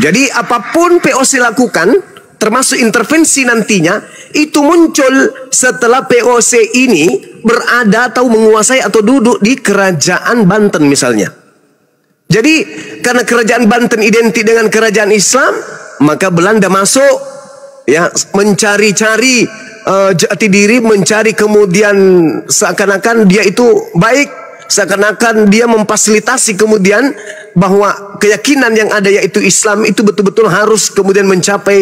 Jadi apapun VOC lakukan, termasuk intervensi nantinya, itu muncul setelah VOC ini berada atau menguasai atau duduk di kerajaan Banten misalnya. Jadi karena kerajaan Banten identik dengan kerajaan Islam, maka Belanda masuk, ya, mencari-cari jati diri, mencari kemudian seakan-akan dia itu baik, seakan-akan dia memfasilitasi kemudian bahwa keyakinan yang ada yaitu Islam itu betul-betul harus kemudian mencapai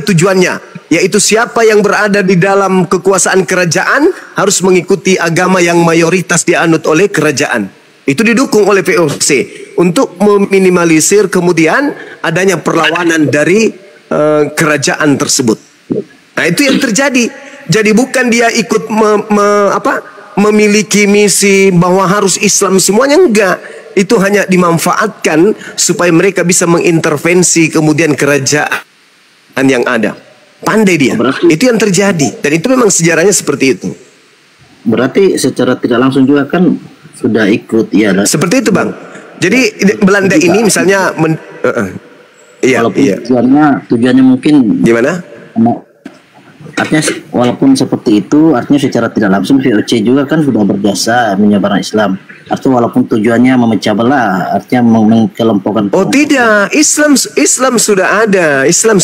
tujuannya, yaitu siapa yang berada di dalam kekuasaan kerajaan harus mengikuti agama yang mayoritas dianut oleh kerajaan. Itu didukung oleh VOC untuk meminimalisir kemudian adanya perlawanan dari kerajaan tersebut. Nah, itu yang terjadi. Jadi bukan dia ikut memiliki misi bahwa harus Islam semuanya, enggak. Itu hanya dimanfaatkan supaya mereka bisa mengintervensi kemudian kerajaan yang ada. Pandai dia. Itu yang terjadi. Dan itu memang sejarahnya seperti itu. Berarti secara tidak langsung juga kan sudah ikut, ya. Seperti itu, Bang. Jadi Belanda ini misalnya tujuannya mungkin gimana? Artinya walaupun seperti itu, artinya secara tidak langsung VOC juga kan sudah berjasa menyebarkan Islam. Artinya walaupun tujuannya memecah belah, artinya mengkelompokkan. Oh tidak, Islam sudah ada, Islam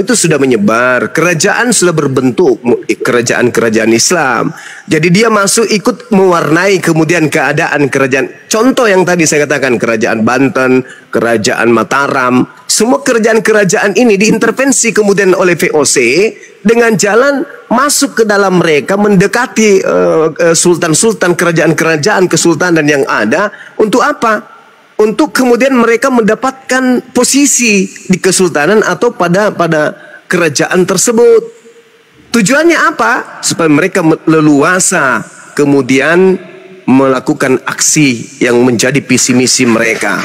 itu sudah menyebar, kerajaan sudah berbentuk, kerajaan-kerajaan Islam. Jadi dia masuk ikut mewarnai kemudian keadaan kerajaan. Contoh yang tadi saya katakan, kerajaan Banten, kerajaan Mataram, semua kerajaan-kerajaan ini diintervensi kemudian oleh VOC dengan jalan masuk ke dalam mereka, mendekati sultan-sultan, kerajaan-kerajaan kesultanan yang ada. Untuk apa? Untuk kemudian mereka mendapatkan posisi di kesultanan atau pada kerajaan tersebut. Tujuannya apa? Supaya mereka leluasa kemudian melakukan aksi yang menjadi visi misi mereka.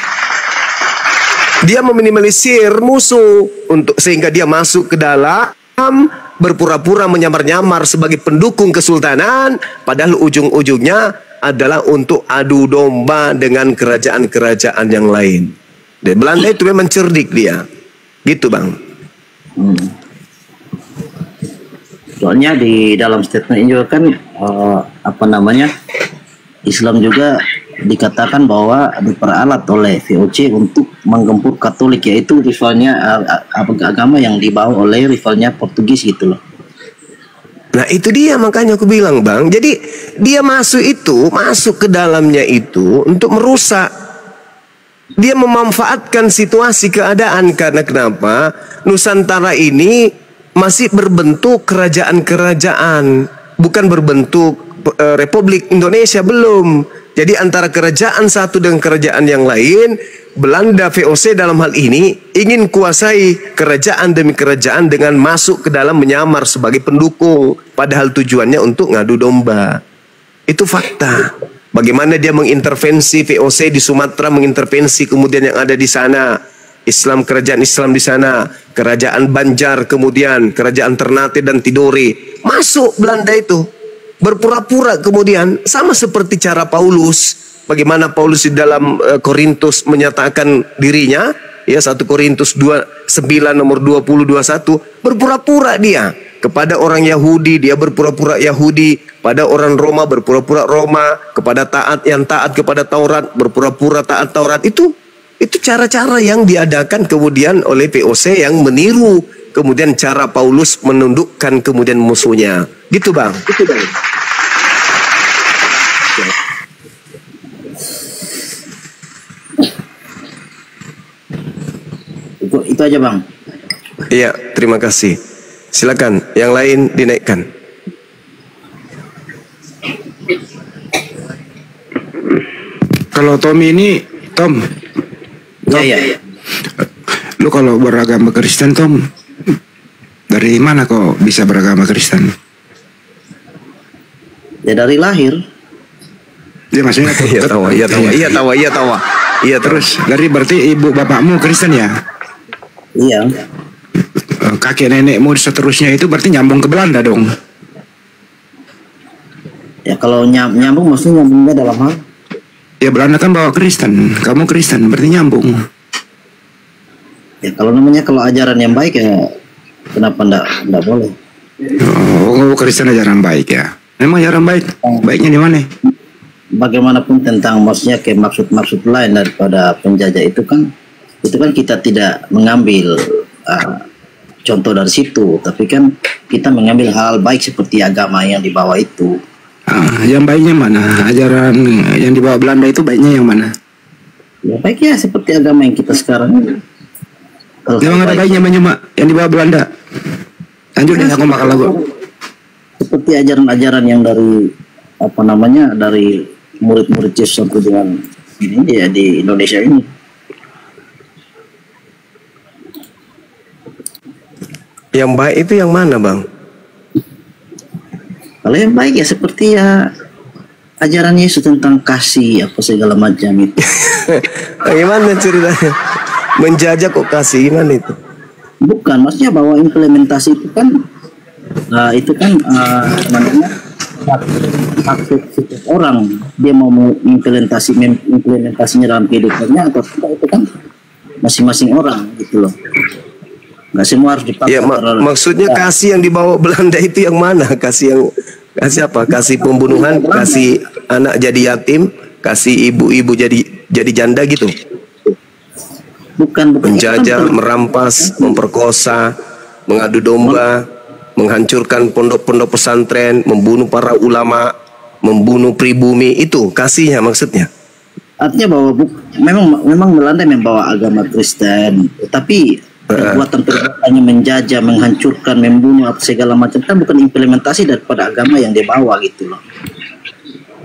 Dia meminimalisir musuh sehingga dia masuk ke dalam, berpura-pura menyamar-nyamar sebagai pendukung kesultanan, padahal ujung-ujungnya adalah untuk adu domba dengan kerajaan-kerajaan yang lain. Dan Belanda itu memang cerdik dia. Gitu, Bang. Soalnya di dalam statement ini juga kan Islam juga dikatakan bahwa diperalat oleh VOC untuk menggempur Katolik, yaitu rivalnya agama yang dibawa oleh rivalnya Portugis gitu loh. Nah itu dia, makanya aku bilang, Bang. Jadi dia masuk ke dalamnya itu untuk merusak. Dia memanfaatkan situasi keadaan. Karena kenapa? Nusantara ini masih berbentuk kerajaan-kerajaan, bukan berbentuk Republik Indonesia, belum. Jadi antara kerajaan satu dengan kerajaan yang lain, Belanda VOC dalam hal ini ingin kuasai kerajaan demi kerajaan dengan masuk ke dalam menyamar sebagai pendukung, padahal tujuannya untuk ngadu domba. Itu fakta. Bagaimana dia mengintervensi VOC di Sumatera, mengintervensi kemudian yang ada di sana, Islam, kerajaan Islam di sana, kerajaan Banjar, kemudian kerajaan Ternate dan Tidore, masuk Belanda itu. Berpura-pura kemudian, sama seperti cara Paulus. Bagaimana Paulus di dalam Korintus menyatakan dirinya, ya, 1 Korintus 2:9 nomor 20-21, berpura-pura dia kepada orang Yahudi, dia berpura-pura Yahudi, pada orang Roma berpura-pura Roma, kepada taat kepada Taurat berpura-pura taat Taurat. Itu cara-cara yang diadakan kemudian oleh VOC yang meniru kemudian cara Paulus menundukkan kemudian musuhnya. Gitu, Bang. Itu aja, Bang. Iya, terima kasih. Silakan, yang lain dinaikkan. Kalau Tommy ini, Tom. Ya. Lu kalau beragama Kristen, Tom, dari mana kok bisa beragama Kristen? Ya dari lahir. Ya maksudnya Iya tahu. Terus dari berarti ibu bapakmu Kristen ya? Iya. Kakek nenekmu seterusnya itu berarti nyambung ke Belanda dong? Ya kalau nyambung maksudnya nyambungnya dalam hal? Ya Belanda kan bawa Kristen, kamu Kristen berarti nyambung. Ya kalau ajaran yang baik ya kenapa enggak boleh? Oh, Kristen ajaran baik ya. Memang ajaran baik. Baiknya di mana? Bagaimanapun tentang maksudnya kayak maksud lain daripada penjajah itu kan kita tidak mengambil contoh dari situ, tapi kan kita mengambil hal baik seperti agama yang dibawa itu. Yang baiknya mana? Ajaran yang dibawa Belanda itu baiknya yang mana? Ya baiknya seperti agama yang kita sekarang. Memang ada baiknya menyemak yang dibawa Belanda. Lanjut deh, aku bakal lagu. Seperti ajaran-ajaran yang dari murid-murid Yesus sampai dengan ini ya di Indonesia ini. Yang baik itu yang mana, Bang? Kalau yang baik ya seperti ya ajaran Yesus tentang kasih apa segala macam itu. Bagaimana ceritanya? Menjajah kok kasih, gimana itu? Bukan, maksudnya bahwa implementasi itu kan namanya hak setiap orang, dia mau implementasinya dalam kehidupannya atau tidak, itu kan masing-masing orang gitu loh. Nggak semua harus dipaksa. Ya, maksudnya kasih yang dibawa Belanda itu yang mana? Kasih apa? Kasih pembunuhan, kasih anak jadi yatim, kasih ibu-ibu jadi janda gitu. Bukan. Menjajah, merampas, memperkosa, mengadu domba, menghancurkan pondok-pondok pesantren, membunuh para ulama, membunuh pribumi, itu kasihnya maksudnya. Artinya bahwa memang Belanda membawa agama Kristen, tapi perbuatan-perbuatannya menjajah, menghancurkan, membunuh apa segala macam kan bukan implementasi daripada agama yang dia bawa gitu loh.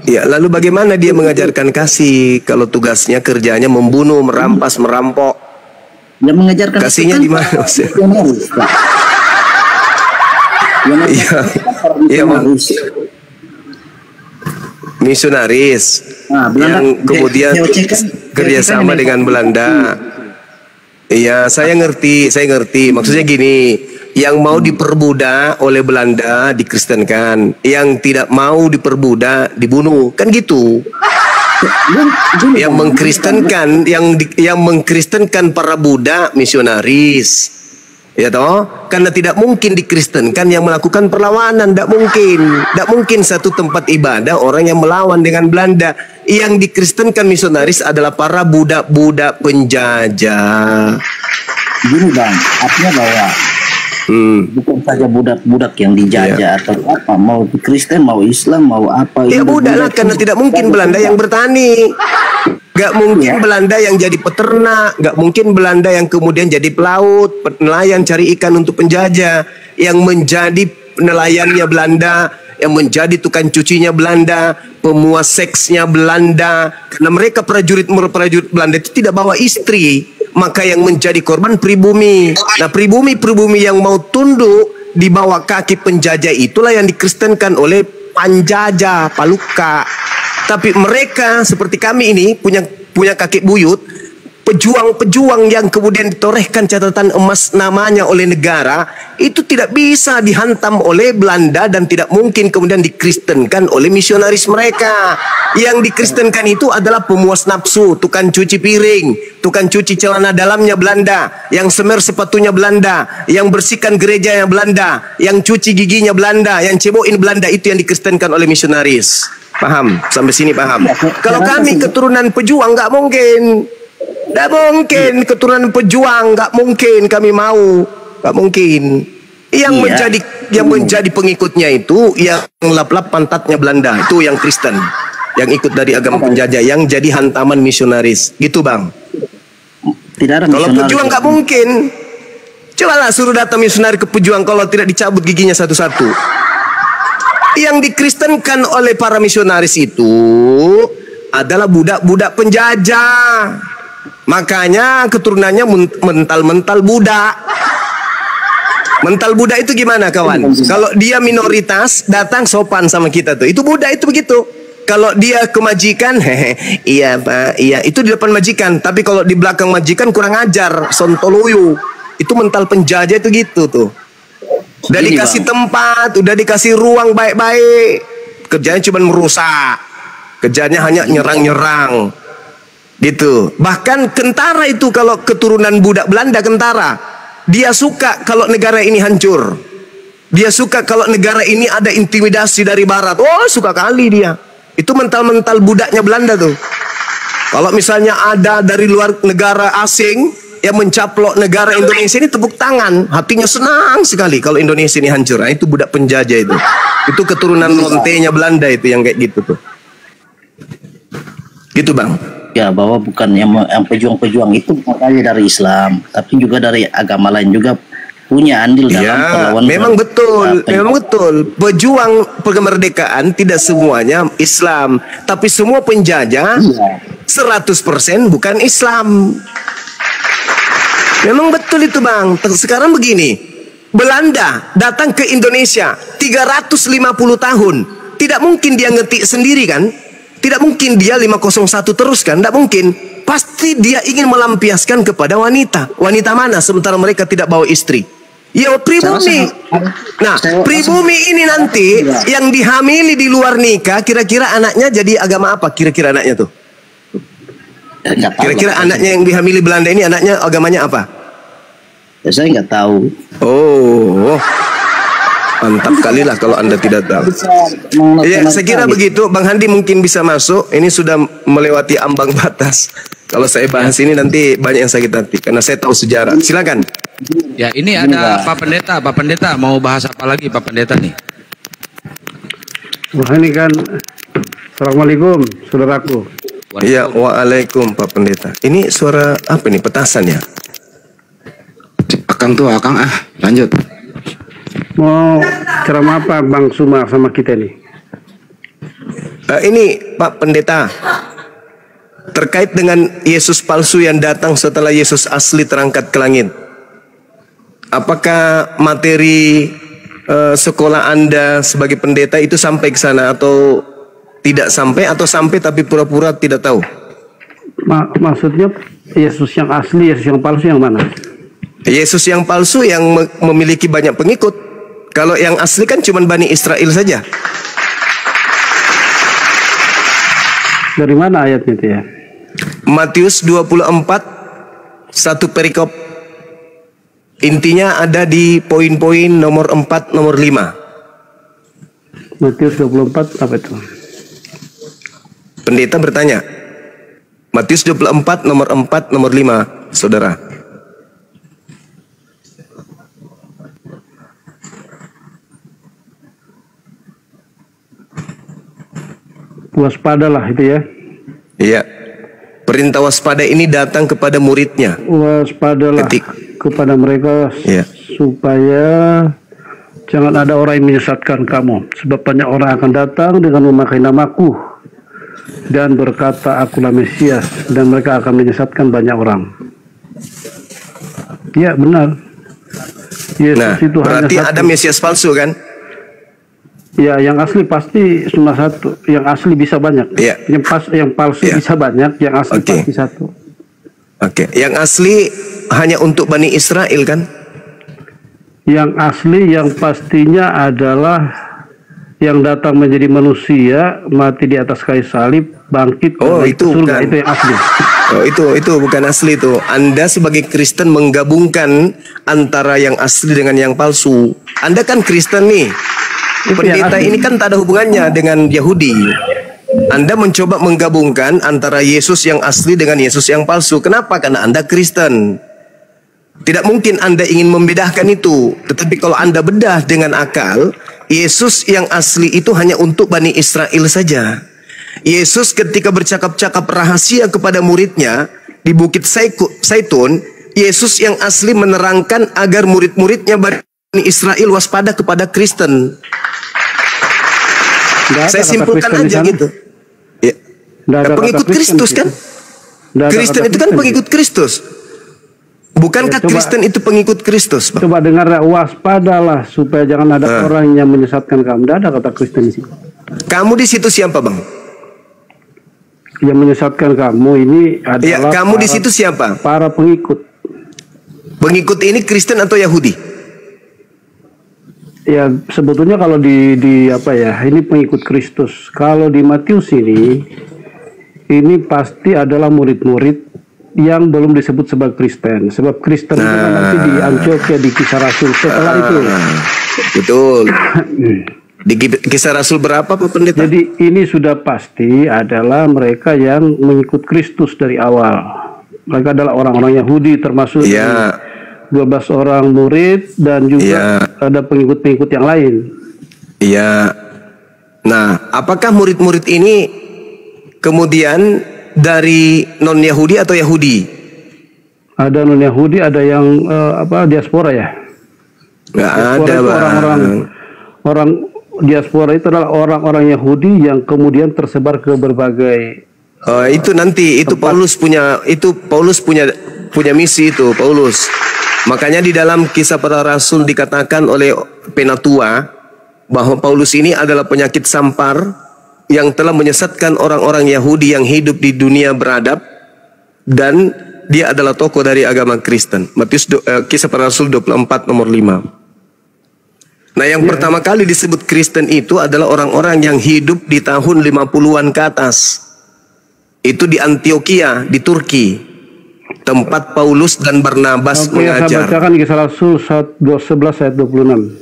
Ya, lalu bagaimana dia mengajarkan kasih kalau tugasnya kerjanya membunuh, merampas, merampok? Dia mengajarkan kasihnya di mana? Iya, misionaris yang kemudian kerjasama dengan Belanda. Iya, saya ngerti. Maksudnya gini, yang mau diperbudak oleh Belanda dikristenkan, yang tidak mau diperbudak dibunuh, kan gitu. Yang mengkristenkan para budak misionaris. Ya toh, karena tidak mungkin dikristenkan yang melakukan perlawanan, tidak mungkin satu tempat ibadah orang yang melawan dengan Belanda. Yang dikristenkan misionaris adalah para budak-budak penjajah. Gini Bang, artinya bahwa bukan saja budak-budak yang dijajah atau apa, mau Kristen, mau Islam, mau apa. Ya budak lah, karena tidak mungkin Belanda yang bertani. Gak mungkin Belanda yang jadi peternak, gak mungkin Belanda yang kemudian jadi pelaut, nelayan cari ikan untuk penjajah, yang menjadi nelayannya Belanda, yang menjadi tukang cucinya Belanda, pemuas seksnya Belanda, karena mereka prajurit Belanda itu tidak bawa istri, maka yang menjadi korban pribumi. Nah, pribumi yang mau tunduk di bawah kaki penjajah itulah yang dikristenkan oleh penjajah, paluka. Tapi mereka seperti kami ini punya kakek buyut, pejuang-pejuang yang kemudian ditorehkan catatan emas namanya oleh negara, itu tidak bisa dihantam oleh Belanda dan tidak mungkin kemudian dikristenkan oleh misionaris mereka. Yang dikristenkan itu adalah pemuas nafsu, tukang cuci piring, tukang cuci celana dalamnya Belanda, yang semer sepatunya Belanda, yang bersihkan gerejanya Belanda, yang cuci giginya Belanda, yang cebokin Belanda, itu yang dikristenkan oleh misionaris. Paham? Sampai sini paham? Kalau kami keturunan pejuang nggak mungkin. Nggak mungkin keturunan pejuang, nggak mungkin kami mau, nggak mungkin. Yang menjadi pengikutnya itu yang lap-lap pantatnya Belanda, itu yang Kristen, yang ikut dari agama penjajah, yang jadi hantaman misionaris, gitu Bang. Tidak ada. Kalau pejuang nggak mungkin. Cobalah suruh datang misionari ke Pejuang kalau tidak dicabut giginya satu-satu. Yang dikristenkan oleh para misionaris itu adalah budak-budak penjajah. Makanya keturunannya mental-mental budak. Mental budak itu gimana kawan? Kalau dia minoritas datang sopan sama kita tuh. Itu budak itu begitu. Kalau dia ke majikan, iya pak, iya itu di depan majikan. Tapi kalau di belakang majikan kurang ajar, sontoloyo. Itu mental penjajah itu gitu tuh. Udah dikasih tempat, udah dikasih ruang baik-baik. Kerjanya cuma merusak. Kerjanya hanya nyerang-nyerang. Gitu. Bahkan kentara itu kalau keturunan budak Belanda kentara, dia suka kalau negara ini hancur. Dia suka kalau negara ini ada intimidasi dari barat. Oh, suka kali dia. Itu mental-mental budaknya Belanda tuh. Kalau misalnya ada dari luar negara asing yang mencaplok negara Indonesia ini, tepuk tangan, hatinya senang sekali kalau Indonesia ini hancur. Nah, itu budak penjajah itu. Itu keturunan lontenya Belanda itu yang kayak gitu tuh. Gitu bang. Ya, bahwa bukan yang pejuang-pejuang itu bukan hanya dari Islam, tapi juga dari agama lain juga punya andil dalam perlawanan. Memang betul, memang betul. Pejuang kemerdekaan tidak semuanya Islam, tapi semua penjajah 100% bukan Islam. Memang betul itu bang. Sekarang begini, Belanda datang ke Indonesia 350 tahun. Tidak mungkin dia ngetik sendiri kan? Tidak mungkin dia 501 terus kan? Tidak mungkin. Pasti dia ingin melampiaskan kepada wanita. Wanita mana sementara mereka tidak bawa istri? Ya pribumi. Nah, pribumi ini nanti yang dihamili di luar nikah, kira-kira anaknya jadi agama apa? Kira-kira anaknya tuh? Kira-kira anaknya yang dihamili Belanda ini anaknya agamanya apa? Ya, saya nggak tahu. Oh, mantap kali lah kalau Anda tidak tahu. Ya, saya kira begitu. Bang Handi mungkin bisa masuk. Ini sudah melewati ambang batas. Kalau saya bahas ini nanti banyak yang sakit hati karena saya tahu sejarah. Silakan. Ya, ini ada Pak Pendeta. Pak Pendeta mau bahas apa lagi Pak Pendeta nih? Wah, ini kan Assalamualaikum saudaraku. Iya, waalaikum Pak Pendeta. Ini suara apa nih? Petasan ya? Akang tuh Akang lanjut. Mau ceramah apa Bang Sumar sama kita nih? Ini Pak Pendeta, terkait dengan Yesus palsu yang datang setelah Yesus asli terangkat ke langit. Apakah materi sekolah Anda sebagai pendeta itu sampai ke sana atau tidak sampai, atau sampai tapi pura-pura tidak tahu? Maksudnya Yesus yang asli, Yesus yang palsu yang mana? Yesus yang palsu yang memiliki banyak pengikut. Kalau yang asli kan cuma Bani Israel saja. Dari mana ayatnya itu ya? Matius 24, satu perikop. Intinya ada di poin-poin nomor 4, nomor 5. Matius 24 apa itu? Pendeta bertanya. Matius 24 nomor 4 nomor 5, saudara. Waspadalah itu ya. Iya. Perintah waspada ini datang kepada muridnya. Waspadalah kepada mereka supaya jangan ada orang yang menyesatkan kamu, sebab banyak orang akan datang dengan memakai namaku dan berkata akulah Mesias, dan mereka akan menyesatkan banyak orang. Ya benar. Yesus itu berarti hanya satu. Ada Mesias palsu kan? Ya, yang asli pasti cuma satu. Yang asli bisa banyak. Ya. Yang palsu bisa banyak. Yang asli pasti satu. Yang asli hanya untuk Bani Israel kan? Yang asli yang pastinya adalah yang datang menjadi manusia, mati di atas kayu salib, bangkit itu surga. Bukan. Itu yang asli. Oh, itu bukan asli itu. Anda sebagai Kristen menggabungkan antara yang asli dengan yang palsu. Anda kan Kristen nih. Pendeta ini kan tak ada hubungannya dengan Yahudi. Anda mencoba menggabungkan antara Yesus yang asli dengan Yesus yang palsu. Kenapa? Karena Anda Kristen. Tidak mungkin Anda ingin membedakan itu. Tetapi kalau Anda bedah dengan akal, Yesus yang asli itu hanya untuk Bani Israel saja. Yesus ketika bercakap-cakap rahasia kepada muridnya di Bukit Zaitun, Yesus yang asli menerangkan agar murid-muridnya Bani Israel waspada kepada Kristen. Saya simpulkan aja gitu. Ya. Pengikut Kristus kan? Kristen itu kan pengikut Kristus. Bukankah Kristen itu pengikut Kristus, Bang? Coba dengar, waspadalah supaya jangan ada orang yang menyesatkan kamu. Tidak ada kata Kristen di situ. Kamu di situ siapa, Bang? Yang menyesatkan kamu ini adalah ya, kamu di situ siapa? Para pengikut. Pengikut ini Kristen atau Yahudi? Ya, sebetulnya kalau di apa ya, ini pengikut Kristus. Kalau di Matius ini pasti adalah murid-murid yang belum disebut sebagai Kristen. Sebab Kristen itu nanti di Antioquia, di Kisah Rasul setelah itu. Betul. Di Kisah Rasul berapa, Pak Pendeta? Jadi ini sudah pasti adalah mereka yang mengikut Kristus dari awal. Mereka adalah orang-orang Yahudi, termasuk 12 orang murid dan juga ada pengikut-pengikut yang lain. Iya. Nah, apakah murid-murid ini kemudian dari non-Yahudi atau Yahudi? Ada non-Yahudi, ada yang diaspora ya? Nggak ada, orang diaspora itu adalah orang-orang Yahudi yang kemudian tersebar ke berbagai. Itu nanti itu Paulus punya misi itu Paulus. Makanya di dalam Kisah Para Rasul dikatakan oleh Penatua bahwa Paulus ini adalah penyakit sampar yang telah menyesatkan orang-orang Yahudi yang hidup di dunia beradab, dan dia adalah tokoh dari agama Kristen. Matius Kisah Para Rasul 24 nomor 5. Nah, yang pertama kali disebut Kristen itu adalah orang-orang yang hidup di tahun 50-an ke atas. Itu di Antioquia, di Turki. Tempat Paulus dan Barnabas mengajar. Saya bacakan Kisah Rasul 11 ayat 26.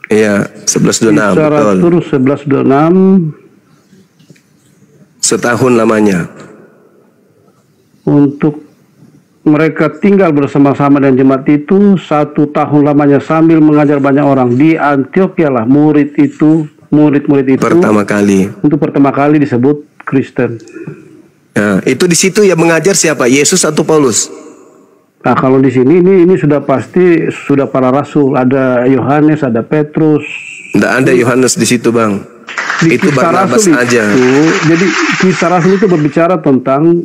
Iya, 11:26. Kisah Rasul 11:26. Setahun lamanya. Untuk mereka tinggal bersama-sama dengan jemaat itu 1 tahun lamanya sambil mengajar banyak orang. Di Antioquia lah murid-murid itu pertama kali. Untuk pertama kali disebut Kristen. Nah, itu di situ yang mengajar siapa? Yesus atau Paulus? Nah, kalau di sini ini sudah pasti sudah para rasul. Ada Yohanes, ada Petrus. Tidak ada Yohanes di situ, Bang. Itu Barnabas aja. Jadi Kisah Rasul itu berbicara tentang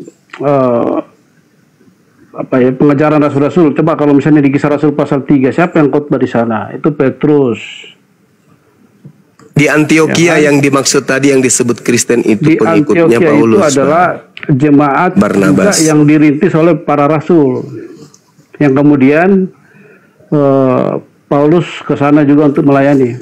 pengajaran rasul-rasul. Coba kalau misalnya di Kisah Rasul pasal 3, siapa yang khotbah di sana? Itu Petrus. Di Antioquia yang dimaksud tadi yang disebut Kristen itu pengikutnya Paulus. Itu adalah jemaat Barnabas yang dirintis oleh para rasul. Yang kemudian Paulus ke sana juga untuk melayani.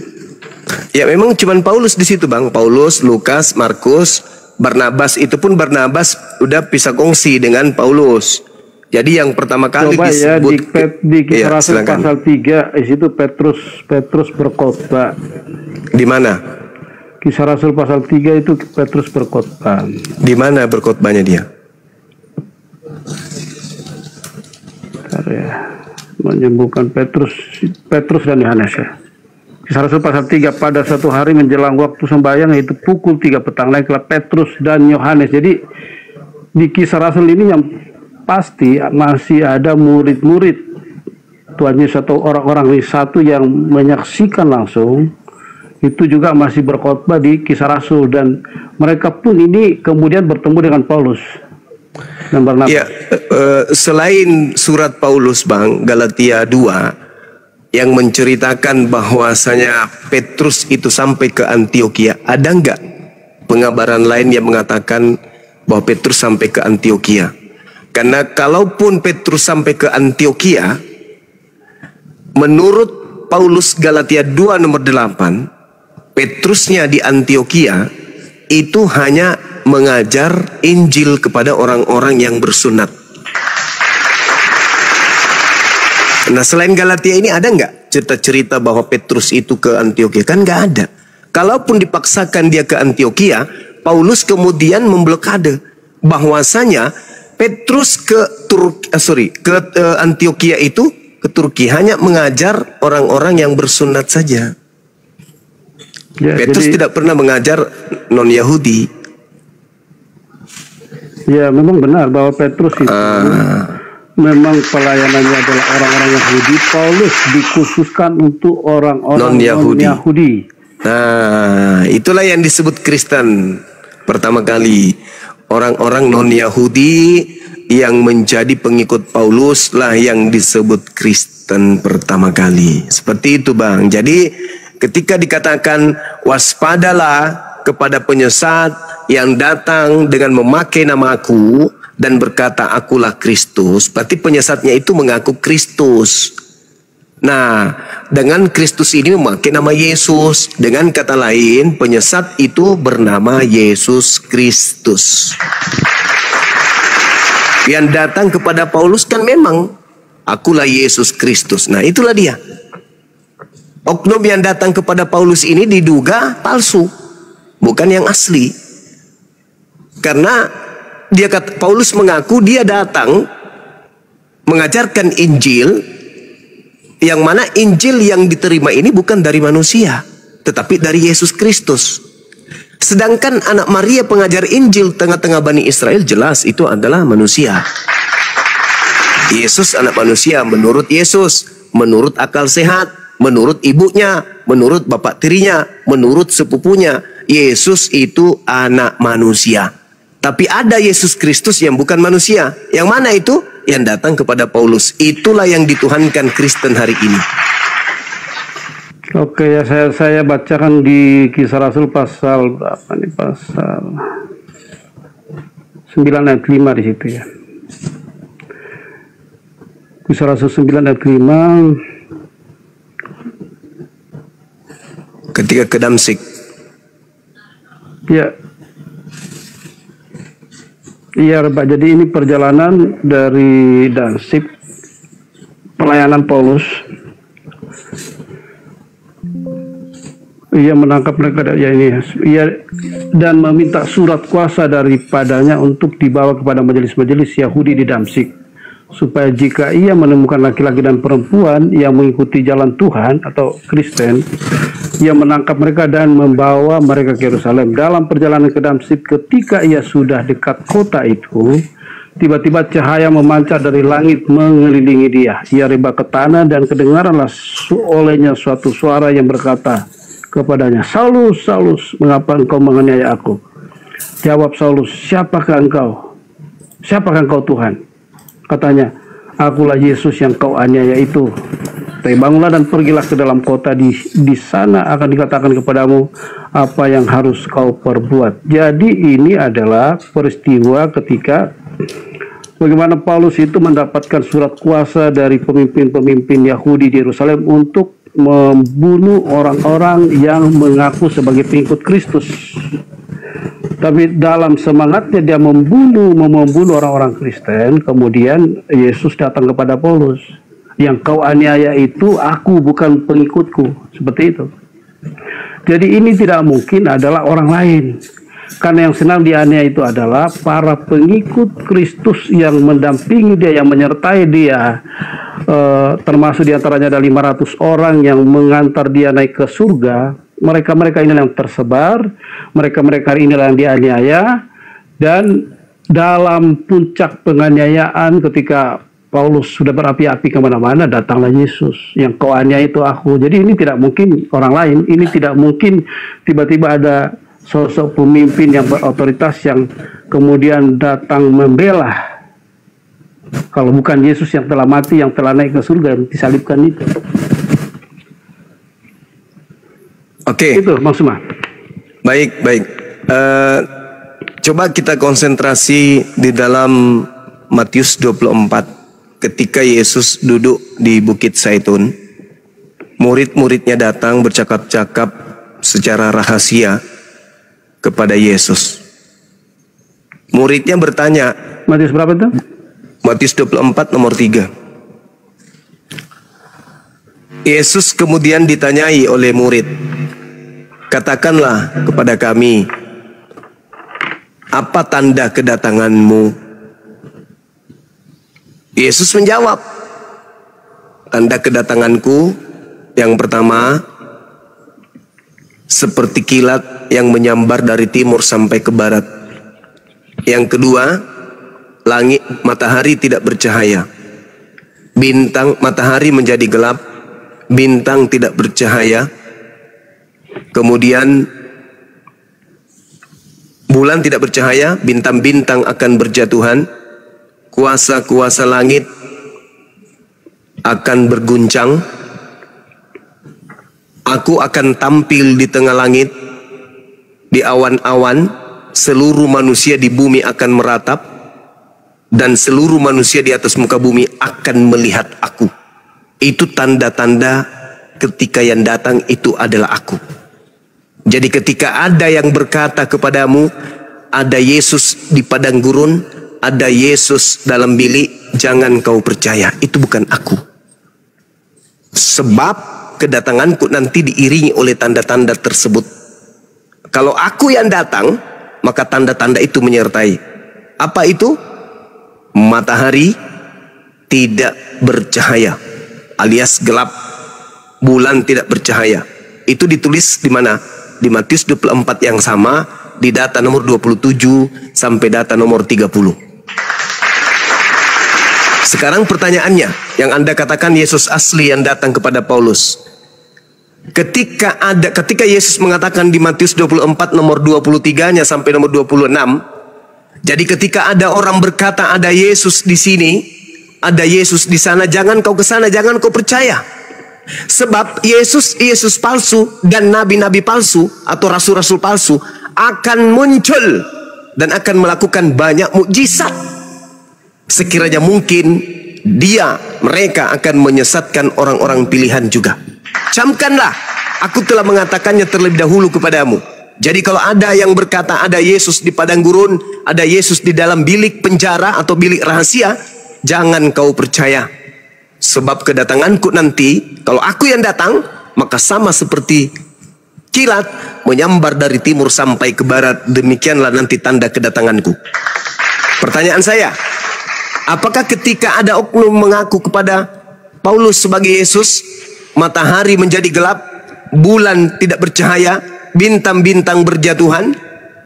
Ya, memang cuman Paulus di situ, Bang. Paulus, Lukas, Markus, Barnabas. Itu pun Barnabas udah pisah kongsi dengan Paulus. Jadi yang pertama kali disebut di Kisah Rasul pasal 3 di situ Petrus berkhotbah. Di mana? Kisah Rasul pasal 3 itu Petrus berkhotbah. Di mana berkhotbahnya dia? Menyembuhkan Petrus dan Yohanes ya. Kisah Rasul pasal 3, pada satu hari menjelang waktu sembahyang, yaitu pukul 3 petang, naiklah Petrus dan Yohanes. Jadi di Kisah Rasul ini yang pasti masih ada murid-murid Tuhan Yesus atau orang-orang satu yang menyaksikan langsung. Itu juga masih berkhotbah di Kisah Rasul, dan mereka pun ini kemudian bertemu dengan Paulus dan Barnabas. Ya, selain surat Paulus, Bang, Galatia 2 yang menceritakan bahwasanya Petrus itu sampai ke Antioquia, ada nggak pengabaran lain yang mengatakan bahwa Petrus sampai ke Antioquia? Karena kalaupun Petrus sampai ke Antioquia, menurut Paulus Galatia 2 nomor 8, Petrusnya di Antioquia itu hanya mengajar Injil kepada orang-orang yang bersunat. Nah, selain Galatia ini ada nggak cerita-cerita bahwa Petrus itu ke Antioquia? Kan nggak ada. Kalaupun dipaksakan dia ke Antioquia, Paulus kemudian memblokade bahwasanya Petrus ke Antioquia itu, ke Turki, hanya mengajar orang-orang yang bersunat saja. Ya, Petrus tidak pernah mengajar non-Yahudi. Ya, memang benar bahwa Petrus itu memang pelayanannya adalah orang-orang Yahudi, Paulus dikhususkan untuk orang-orang non-Yahudi. Nah, itulah yang disebut Kristen pertama kali. Orang-orang non-Yahudi yang menjadi pengikut Paulus lah yang disebut Kristen pertama kali. Seperti itu, Bang. Jadi ketika dikatakan waspadalah kepada penyesat yang datang dengan memakai nama aku dan berkata akulah Kristus, berarti penyesatnya itu mengaku Kristus. Nah, dengan Kristus ini memakai nama Yesus. Dengan kata lain, penyesat itu bernama Yesus Kristus. Yang datang kepada Paulus kan memang akulah Yesus Kristus. Nah, itulah dia. Oknum yang datang kepada Paulus ini diduga palsu, bukan yang asli. Karena dia kata, Paulus mengaku dia datang mengajarkan Injil, yang mana Injil yang diterima ini bukan dari manusia, tetapi dari Yesus Kristus. Sedangkan anak Maria pengajar Injil tengah-tengah Bani Israel jelas itu adalah manusia. Yesus anak manusia menurut Yesus, menurut akal sehat, menurut ibunya, menurut bapak tirinya, menurut sepupunya. Yesus itu anak manusia. Tapi ada Yesus Kristus yang bukan manusia. Yang mana itu? Yang datang kepada Paulus. Itulah yang dituhankan Kristen hari ini. Oke, ya saya bacakan di Kisah Rasul pasal berapa nih? Pasal 9 ayat 5 di situ ya. Kisah Rasul 9 ayat 5. Ketika ke Damsyik. Ya. Iya, Pak. Jadi ini perjalanan dari Damsyik, pelayanan Paulus. Ia menangkap mereka, ya ini, ia dan meminta surat kuasa daripadanya untuk dibawa kepada majelis-majelis Yahudi di Damsyik, supaya jika ia menemukan laki-laki dan perempuan yang mengikuti jalan Tuhan atau Kristen, ia menangkap mereka dan membawa mereka ke Yerusalem. Dalam perjalanan ke Damsyik, ketika ia sudah dekat kota itu, tiba-tiba cahaya memancar dari langit mengelilingi dia. Ia rebah ke tanah dan kedengaranlah olehnya suatu suara yang berkata kepadanya, Saulus, Saulus, mengapa engkau menganiaya aku? Jawab Saulus, siapakah engkau? Siapakah engkau Tuhan? Katanya, akulah Yesus yang kau aniaya itu. Bangunlah dan pergilah ke dalam kota, di sana akan dikatakan kepadamu apa yang harus kau perbuat. Jadi ini adalah peristiwa ketika bagaimana Paulus itu mendapatkan surat kuasa dari pemimpin-pemimpin Yahudi di Yerusalem untuk membunuh orang-orang yang mengaku sebagai pengikut Kristus. Tapi dalam semangatnya dia membunuh orang-orang Kristen, kemudian Yesus datang kepada Paulus. Yang kau aniaya itu aku, bukan pengikutku. Seperti itu. Jadi ini tidak mungkin adalah orang lain. Karena yang senang dianiaya itu adalah para pengikut Kristus yang mendampingi dia, yang menyertai dia. Termasuk diantaranya ada 500 orang yang mengantar dia naik ke surga. Mereka-mereka inilah yang tersebar. Mereka-mereka inilah yang dianiaya. Dan dalam puncak penganiayaan ketika Paulus sudah berapi-api kemana-mana, datanglah Yesus. Yang kau aniaya itu aku. Jadi ini tidak mungkin orang lain. Ini tidak mungkin tiba-tiba ada sosok pemimpin yang berotoritas yang kemudian datang membela. Kalau bukan Yesus yang telah mati, yang telah naik ke surga, yang disalibkan itu. Oke. Itu maksudnya. Baik. Coba kita konsentrasi di dalam Matius 24. Ketika Yesus duduk di Bukit Zaitun, murid-muridnya datang bercakap-cakap secara rahasia kepada Yesus. Muridnya bertanya, Matius berapa itu? Matius 24 nomor 3. Yesus kemudian ditanyai oleh murid, katakanlah kepada kami, apa tanda kedatanganmu? Yesus menjawab, tanda kedatanganku yang pertama seperti kilat yang menyambar dari timur sampai ke barat. Yang kedua, langit matahari tidak bercahaya. bintang matahari menjadi gelap, bintang tidak bercahaya, kemudian bulan tidak bercahaya, bintang-bintang akan berjatuhan, kuasa-kuasa langit akan berguncang, aku akan tampil di tengah langit, di awan-awan, seluruh manusia di bumi akan meratap, dan seluruh manusia di atas muka bumi akan melihat aku. Itu tanda-tanda ketika yang datang itu adalah aku. Jadi ketika ada yang berkata kepadamu, ada Yesus di padang gurun, ada Yesus dalam bilik, jangan kau percaya, itu bukan aku. Sebab kedatanganku nanti diiringi oleh tanda-tanda tersebut. Kalau aku yang datang, maka tanda-tanda itu menyertai. Apa itu? Matahari tidak bercahaya, alias gelap. Bulan tidak bercahaya. Itu ditulis di mana? Di Matius 24 yang sama, di data nomor 27 sampai data nomor 30. Sekarang pertanyaannya, yang Anda katakan Yesus asli yang datang kepada Paulus. Ketika Yesus mengatakan di Matius 24 nomor 23-nya sampai nomor 26, jadi ketika ada orang berkata ada Yesus di sini, ada Yesus di sana, jangan kau ke sana, jangan kau percaya. Sebab Yesus palsu dan nabi-nabi palsu atau rasul-rasul palsu akan muncul dan akan melakukan banyak mukjizat. Sekiranya mungkin mereka akan menyesatkan orang-orang pilihan juga. Camkanlah, aku telah mengatakannya terlebih dahulu kepadamu. Jadi kalau ada yang berkata ada Yesus di padang gurun, ada Yesus di dalam bilik penjara atau bilik rahasia, jangan kau percaya. Sebab kedatanganku nanti, kalau aku yang datang, maka sama seperti kilat menyambar dari timur sampai ke barat. Demikianlah nanti tanda kedatanganku. Pertanyaan saya, apakah ketika ada oknum mengaku kepada Paulus sebagai Yesus, matahari menjadi gelap, bulan tidak bercahaya, bintang-bintang berjatuhan,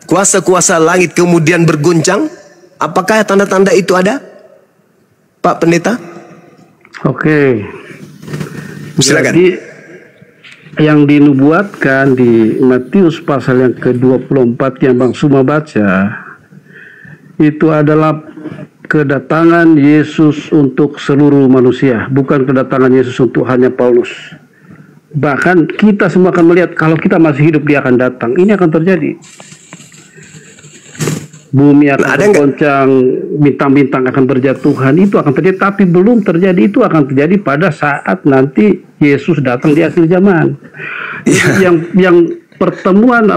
kuasa-kuasa langit kemudian berguncang, apakah tanda-tanda itu ada, Pak Pendeta? Oke. Silakan. Jadi yang dinubuatkan di Matius pasal yang ke-24 yang Bang Suma baca, itu adalah kedatangan Yesus untuk seluruh manusia, bukan kedatangan Yesus untuk hanya Paulus. Bahkan kita semua akan melihat kalau kita masih hidup dia akan datang. Ini akan terjadi. Bumi akan bergoncang, bintang-bintang akan berjatuhan, itu akan terjadi. Tapi belum terjadi, itu akan terjadi pada saat nanti Yesus datang di akhir zaman. Yang pertemuan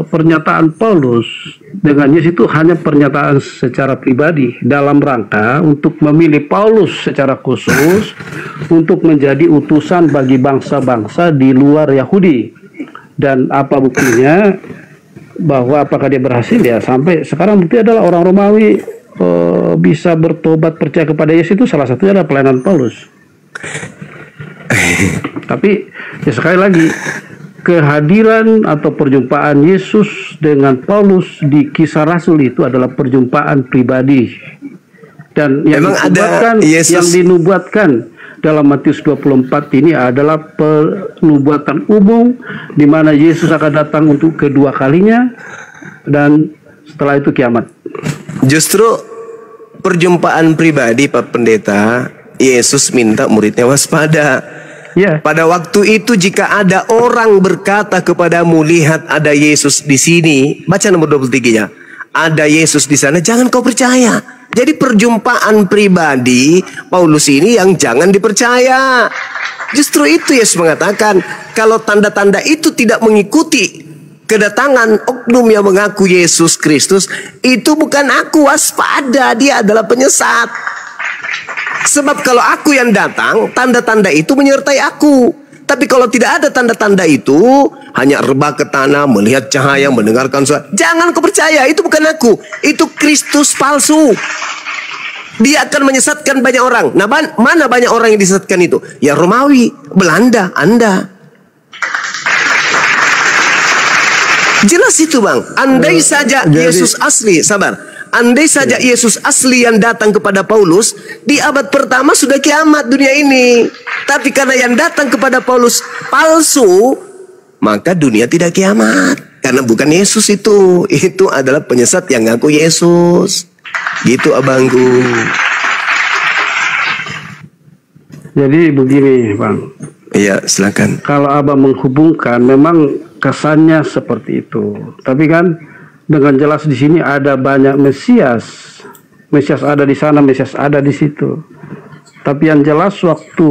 pernyataan Paulus dengan Yesus itu hanya pernyataan secara pribadi dalam rangka untuk memilih Paulus secara khusus untuk menjadi utusan bagi bangsa-bangsa di luar Yahudi. Dan apa buktinya? Bahwa apakah dia berhasil ya, sampai sekarang bukti adalah orang Romawi bisa bertobat percaya kepada Yesus, itu salah satunya adalah pelayanan Paulus. Tapi ya sekali lagi, kehadiran atau perjumpaan Yesus dengan Paulus di Kisah Rasul itu adalah perjumpaan pribadi. Dan yang dinubuatkan dalam Matius 24 ini adalah penubuatan umum di mana Yesus akan datang untuk kedua kalinya dan setelah itu kiamat. Justru perjumpaan pribadi, Pak Pendeta, Yesus minta muridnya waspada. Pada waktu itu jika ada orang berkata kepadamu, lihat ada Yesus di sini, baca nomor 23-nya. Ada Yesus di sana, jangan kau percaya. Jadi perjumpaan pribadi Paulus ini yang jangan dipercaya. Justru itu Yesus mengatakan, kalau tanda-tanda itu tidak mengikuti kedatangan oknum yang mengaku Yesus Kristus, itu bukan aku, waspada, dia adalah penyesat. Sebab kalau aku yang datang, tanda-tanda itu menyertai aku. Tapi kalau tidak ada tanda-tanda itu, hanya rebah ke tanah, melihat cahaya, mendengarkan suara, jangan kau percaya, itu bukan aku, itu Kristus palsu. Dia akan menyesatkan banyak orang. Nah, mana banyak orang yang disesatkan itu? Ya Romawi, Belanda, Anda. Jelas itu bang. Andai saja Yesus asli, sabar. Andai saja Yesus asli yang datang kepada Paulus, di abad pertama sudah kiamat dunia ini. Tapi karena yang datang kepada Paulus palsu, maka dunia tidak kiamat. Karena bukan Yesus itu adalah penyesat yang ngaku Yesus. Gitu abangku. Jadi begini bang. Iya silakan. Kalau abang menghubungkan, memang kesannya seperti itu. Tapi kan dengan jelas di sini ada banyak Mesias. Mesias ada di sana, Mesias ada di situ. Tapi yang jelas waktu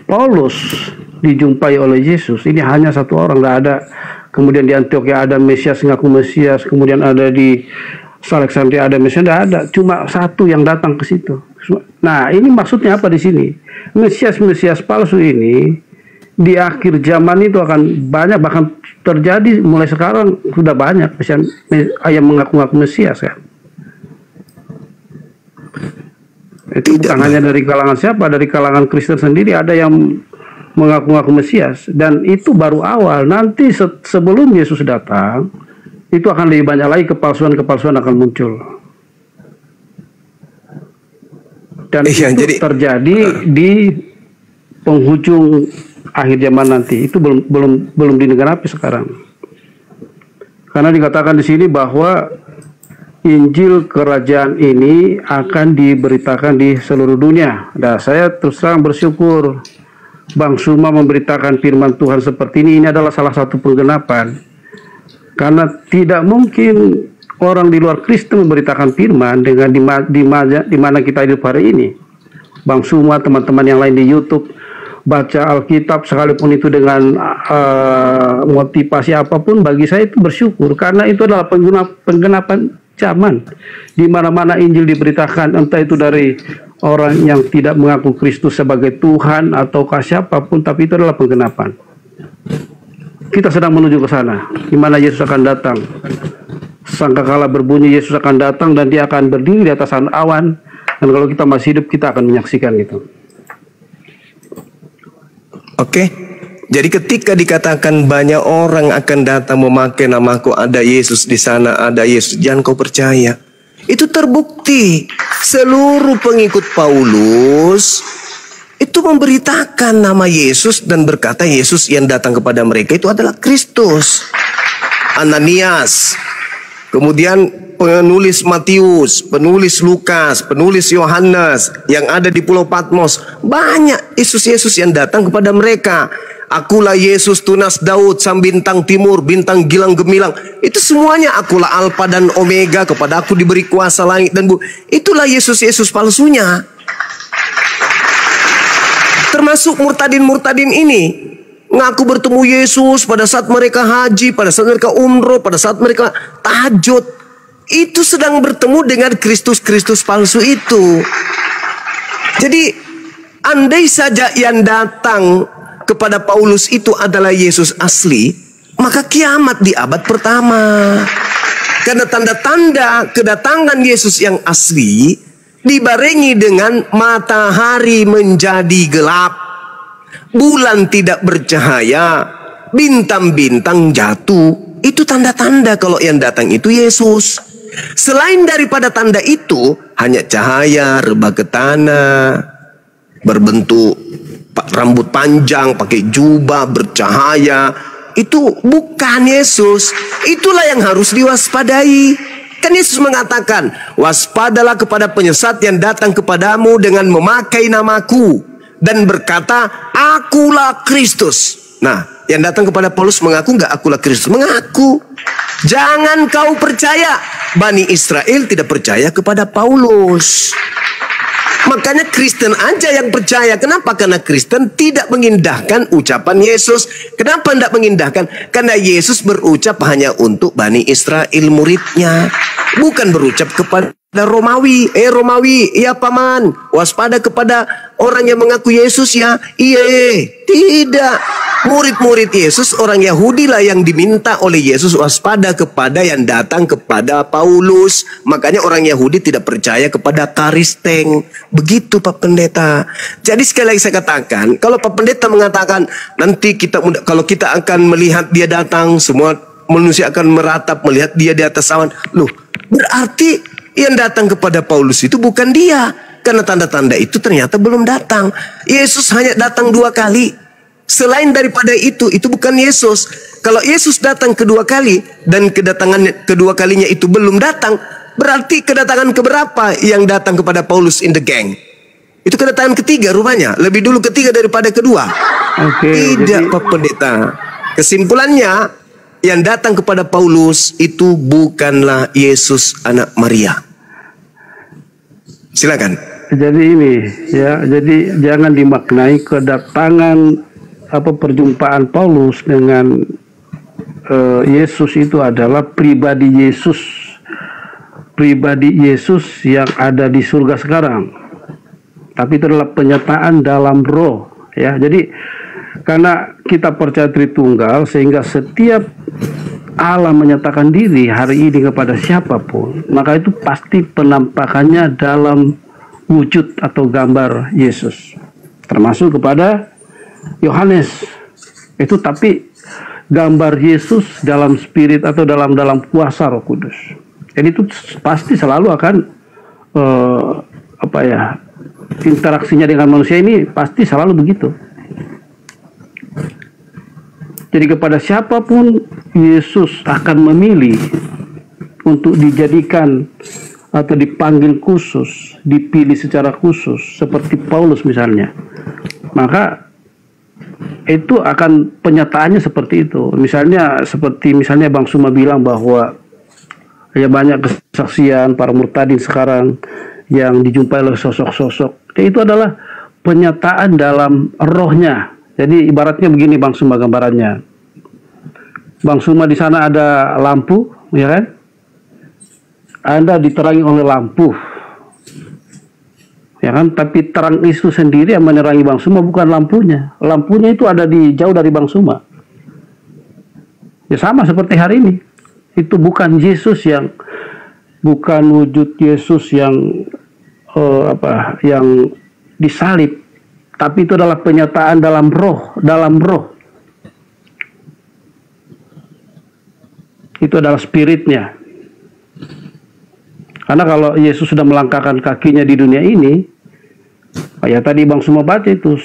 Paulus dijumpai oleh Yesus, ini hanya satu orang, tidak ada. Kemudian di Antioquia ada Mesias ngaku Mesias, kemudian ada di Alexandria ada Mesias, tidak ada. Cuma satu yang datang ke situ. Nah, ini maksudnya apa di sini? Mesias palsu ini di akhir zaman itu akan banyak, bahkan terjadi mulai sekarang sudah banyak Mesias yang mengaku-ngaku Mesias kan. Itu bukan hanya dari kalangan siapa, dari kalangan Kristen sendiri ada yang mengaku-ngaku Mesias, dan itu baru awal. Nanti sebelum Yesus datang, itu akan lebih banyak lagi kepalsuan-kepalsuan akan muncul. Dan itu terjadi di penghujung akhir zaman nanti. Itu belum digenapi sekarang. Karena dikatakan di sini bahwa Injil kerajaan ini akan diberitakan di seluruh dunia. Nah, saya terus terang bersyukur Bang Suma memberitakan firman Tuhan seperti ini. Ini adalah salah satu penggenapan. Karena tidak mungkin orang di luar Kristen memberitakan firman dengan di mana kita hidup hari ini. Bang Suma, teman-teman yang lain di YouTube, baca Alkitab sekalipun itu dengan motivasi apapun, bagi saya itu bersyukur. Karena itu adalah penggenapan zaman. Di mana-mana Injil diberitakan, entah itu dari orang yang tidak mengaku Kristus sebagai Tuhan ataukah siapapun, tapi itu adalah penggenapan. Kita sedang menuju ke sana, di mana Yesus akan datang. Sangkakala berbunyi, Yesus akan datang dan dia akan berdiri di atas awan. Dan kalau kita masih hidup, kita akan menyaksikan itu. Oke. Jadi ketika dikatakan banyak orang akan datang memakai namaku, ada Yesus di sana, ada Yesus, jangan kau percaya. Itu terbukti. Seluruh pengikut Paulus itu memberitakan nama Yesus dan berkata Yesus yang datang kepada mereka itu adalah Kristus. Ananias, kemudian penulis Matius, penulis Lukas, penulis Yohanes yang ada di Pulau Patmos, banyak Yesus-Yesus yang datang kepada mereka. Akulah Yesus tunas Daud, sang bintang timur, bintang gilang gemilang. Itu semuanya akulah Alfa dan Omega, kepada aku diberi kuasa langit dan bumi. Itulah Yesus-Yesus palsunya. Termasuk murtadin-murtadin ini ngaku bertemu Yesus pada saat mereka haji, pada saat mereka umroh, pada saat mereka tahajud. Itu sedang bertemu dengan Kristus-Kristus palsu itu. Jadi andai saja yang datang kepada Paulus itu adalah Yesus asli, maka kiamat di abad pertama. Karena tanda-tanda kedatangan Yesus yang asli dibarengi dengan matahari menjadi gelap, bulan tidak bercahaya, bintang-bintang jatuh. Itu tanda-tanda kalau yang datang itu Yesus. Selain daripada tanda itu, hanya cahaya, rebah ke tanah, berbentuk rambut panjang, pakai jubah, bercahaya. Itu bukan Yesus. Itulah yang harus diwaspadai. Kan Yesus mengatakan, waspadalah kepada penyesat yang datang kepadamu dengan memakai namaku dan berkata, akulah Kristus. Nah, yang datang kepada Paulus mengaku nggak akulah Kristus? Mengaku. Jangan kau percaya. Bani Israel tidak percaya kepada Paulus. Makanya Kristen aja yang percaya. Kenapa? Karena Kristen tidak mengindahkan ucapan Yesus. Kenapa tidak mengindahkan? Karena Yesus berucap hanya untuk Bani Israel muridnya, bukan berucap kepada Romawi. Romawi, iya paman, waspada kepada orang yang mengaku Yesus ya. Iya, tidak. Murid-murid Yesus, orang Yahudi lah yang diminta oleh Yesus waspada kepada yang datang kepada Paulus. Makanya orang Yahudi tidak percaya kepada Karisteng. Begitu Pak Pendeta. Jadi sekali lagi saya katakan, kalau Pak Pendeta mengatakan nanti kalau kita akan melihat dia datang, semua manusia akan meratap melihat dia di atas awan. Loh, berarti yang datang kepada Paulus itu bukan dia. Karena tanda-tanda itu ternyata belum datang. Yesus hanya datang 2 kali. Selain daripada itu bukan Yesus. Kalau Yesus datang kedua kali dan kedatangan kedua kalinya itu belum datang, berarti kedatangan keberapa yang datang kepada Paulus in the gang? Itu kedatangan ketiga rupanya. Lebih dulu ketiga daripada kedua. Tidak, Pak Pendeta. Kesimpulannya, yang datang kepada Paulus itu bukanlah Yesus anak Maria. Silakan. Jadi ini ya, jadi jangan dimaknai kedatangan perjumpaan Paulus dengan Yesus itu adalah pribadi Yesus yang ada di surga sekarang. Tapi itu adalah penyataan dalam roh, ya. Jadi karena kita percaya Tritunggal, sehingga setiap Allah menyatakan diri hari ini kepada siapapun, maka itu pasti penampakannya dalam wujud atau gambar Yesus. Termasuk kepada Yohanes. Itu tapi gambar Yesus dalam spirit atau dalam kuasa Roh Kudus. Jadi itu pasti selalu akan interaksinya dengan manusia ini pasti selalu begitu. Jadi kepada siapapun Yesus akan memilih untuk dijadikan atau dipanggil khusus, dipilih secara khusus, seperti Paulus misalnya. Maka itu akan penyataannya seperti itu. Misalnya Bang Suma bilang bahwa ya banyak kesaksian para murtadin sekarang yang dijumpai oleh sosok-sosok. Itu adalah penyataan dalam rohnya. Jadi ibaratnya begini Bang Suma gambarannya. Bang Suma di sana ada lampu, ya kan? Anda diterangi oleh lampu. Ya kan? Tapi terang itu sendiri yang menerangi Bang Suma, bukan lampunya. Lampunya itu ada jauh dari Bang Suma. Ya sama seperti hari ini. Itu bukan Yesus bukan wujud Yesus yang disalib, tapi itu adalah penyataan dalam roh. Itu adalah spiritnya. Karena kalau Yesus sudah melangkahkan kakinya di dunia ini, ya tadi Bang Suma baca itu,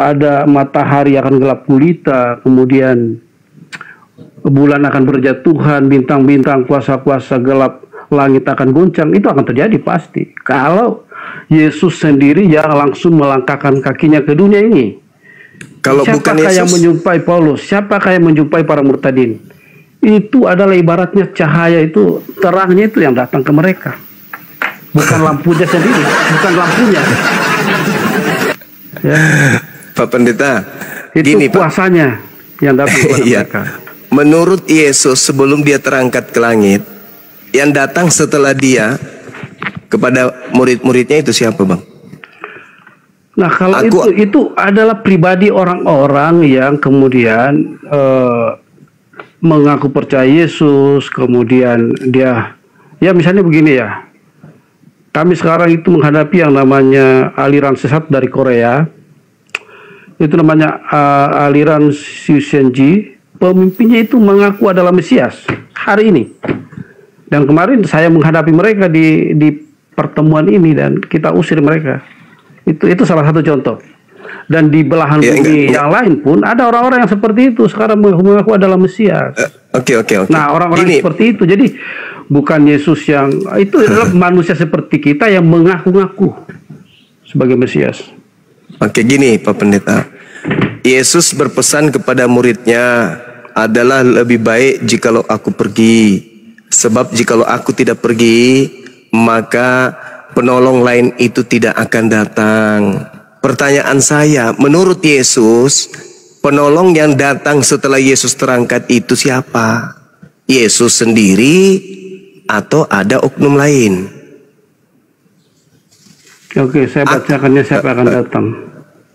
ada matahari akan gelap gulita, kemudian bulan akan berjatuhan, bintang-bintang, kuasa-kuasa gelap langit akan goncang. Itu akan terjadi pasti kalau Yesus sendiri yang langsung melangkahkan kakinya ke dunia ini. Kalau bukan Yesus, yang menjumpai Paulus? Siapakah yang menjumpai para murtadin? Itu adalah ibaratnya cahaya itu, terangnya itu yang datang ke mereka, bukan lampunya sendiri, bukan lampunya. Ya. Pak Pendeta, itu gini, kuasanya yang datang kepada mereka. Menurut Yesus sebelum dia terangkat ke langit, yang datang setelah dia kepada murid-muridnya itu siapa, Bang? Nah, kalau itu adalah pribadi orang-orang yang kemudian mengaku percaya Yesus, kemudian dia, ya misalnya begini ya, kami sekarang itu menghadapi yang namanya aliran sesat dari Korea, itu namanya aliran Shusenji, pemimpinnya itu mengaku adalah Mesias hari ini. Dan kemarin saya menghadapi mereka di pertemuan ini dan kita usir mereka. Itu salah satu contoh. Dan di belahan bumi yang lain pun ada orang-orang yang seperti itu sekarang mengaku adalah Mesias. Oke. Nah, orang-orang seperti itu. Jadi bukan Yesus yang itu adalah manusia seperti kita yang mengaku-ngaku sebagai Mesias. Oke, gini Pak Pendeta. Yesus berpesan kepada muridnya adalah lebih baik jikalau aku pergi. Sebab jikalau aku tidak pergi, maka penolong lain itu tidak akan datang. Pertanyaan saya, menurut Yesus, penolong yang datang setelah Yesus terangkat itu siapa? Yesus sendiri atau ada oknum lain? Oke, saya bacakannya siapa akan datang.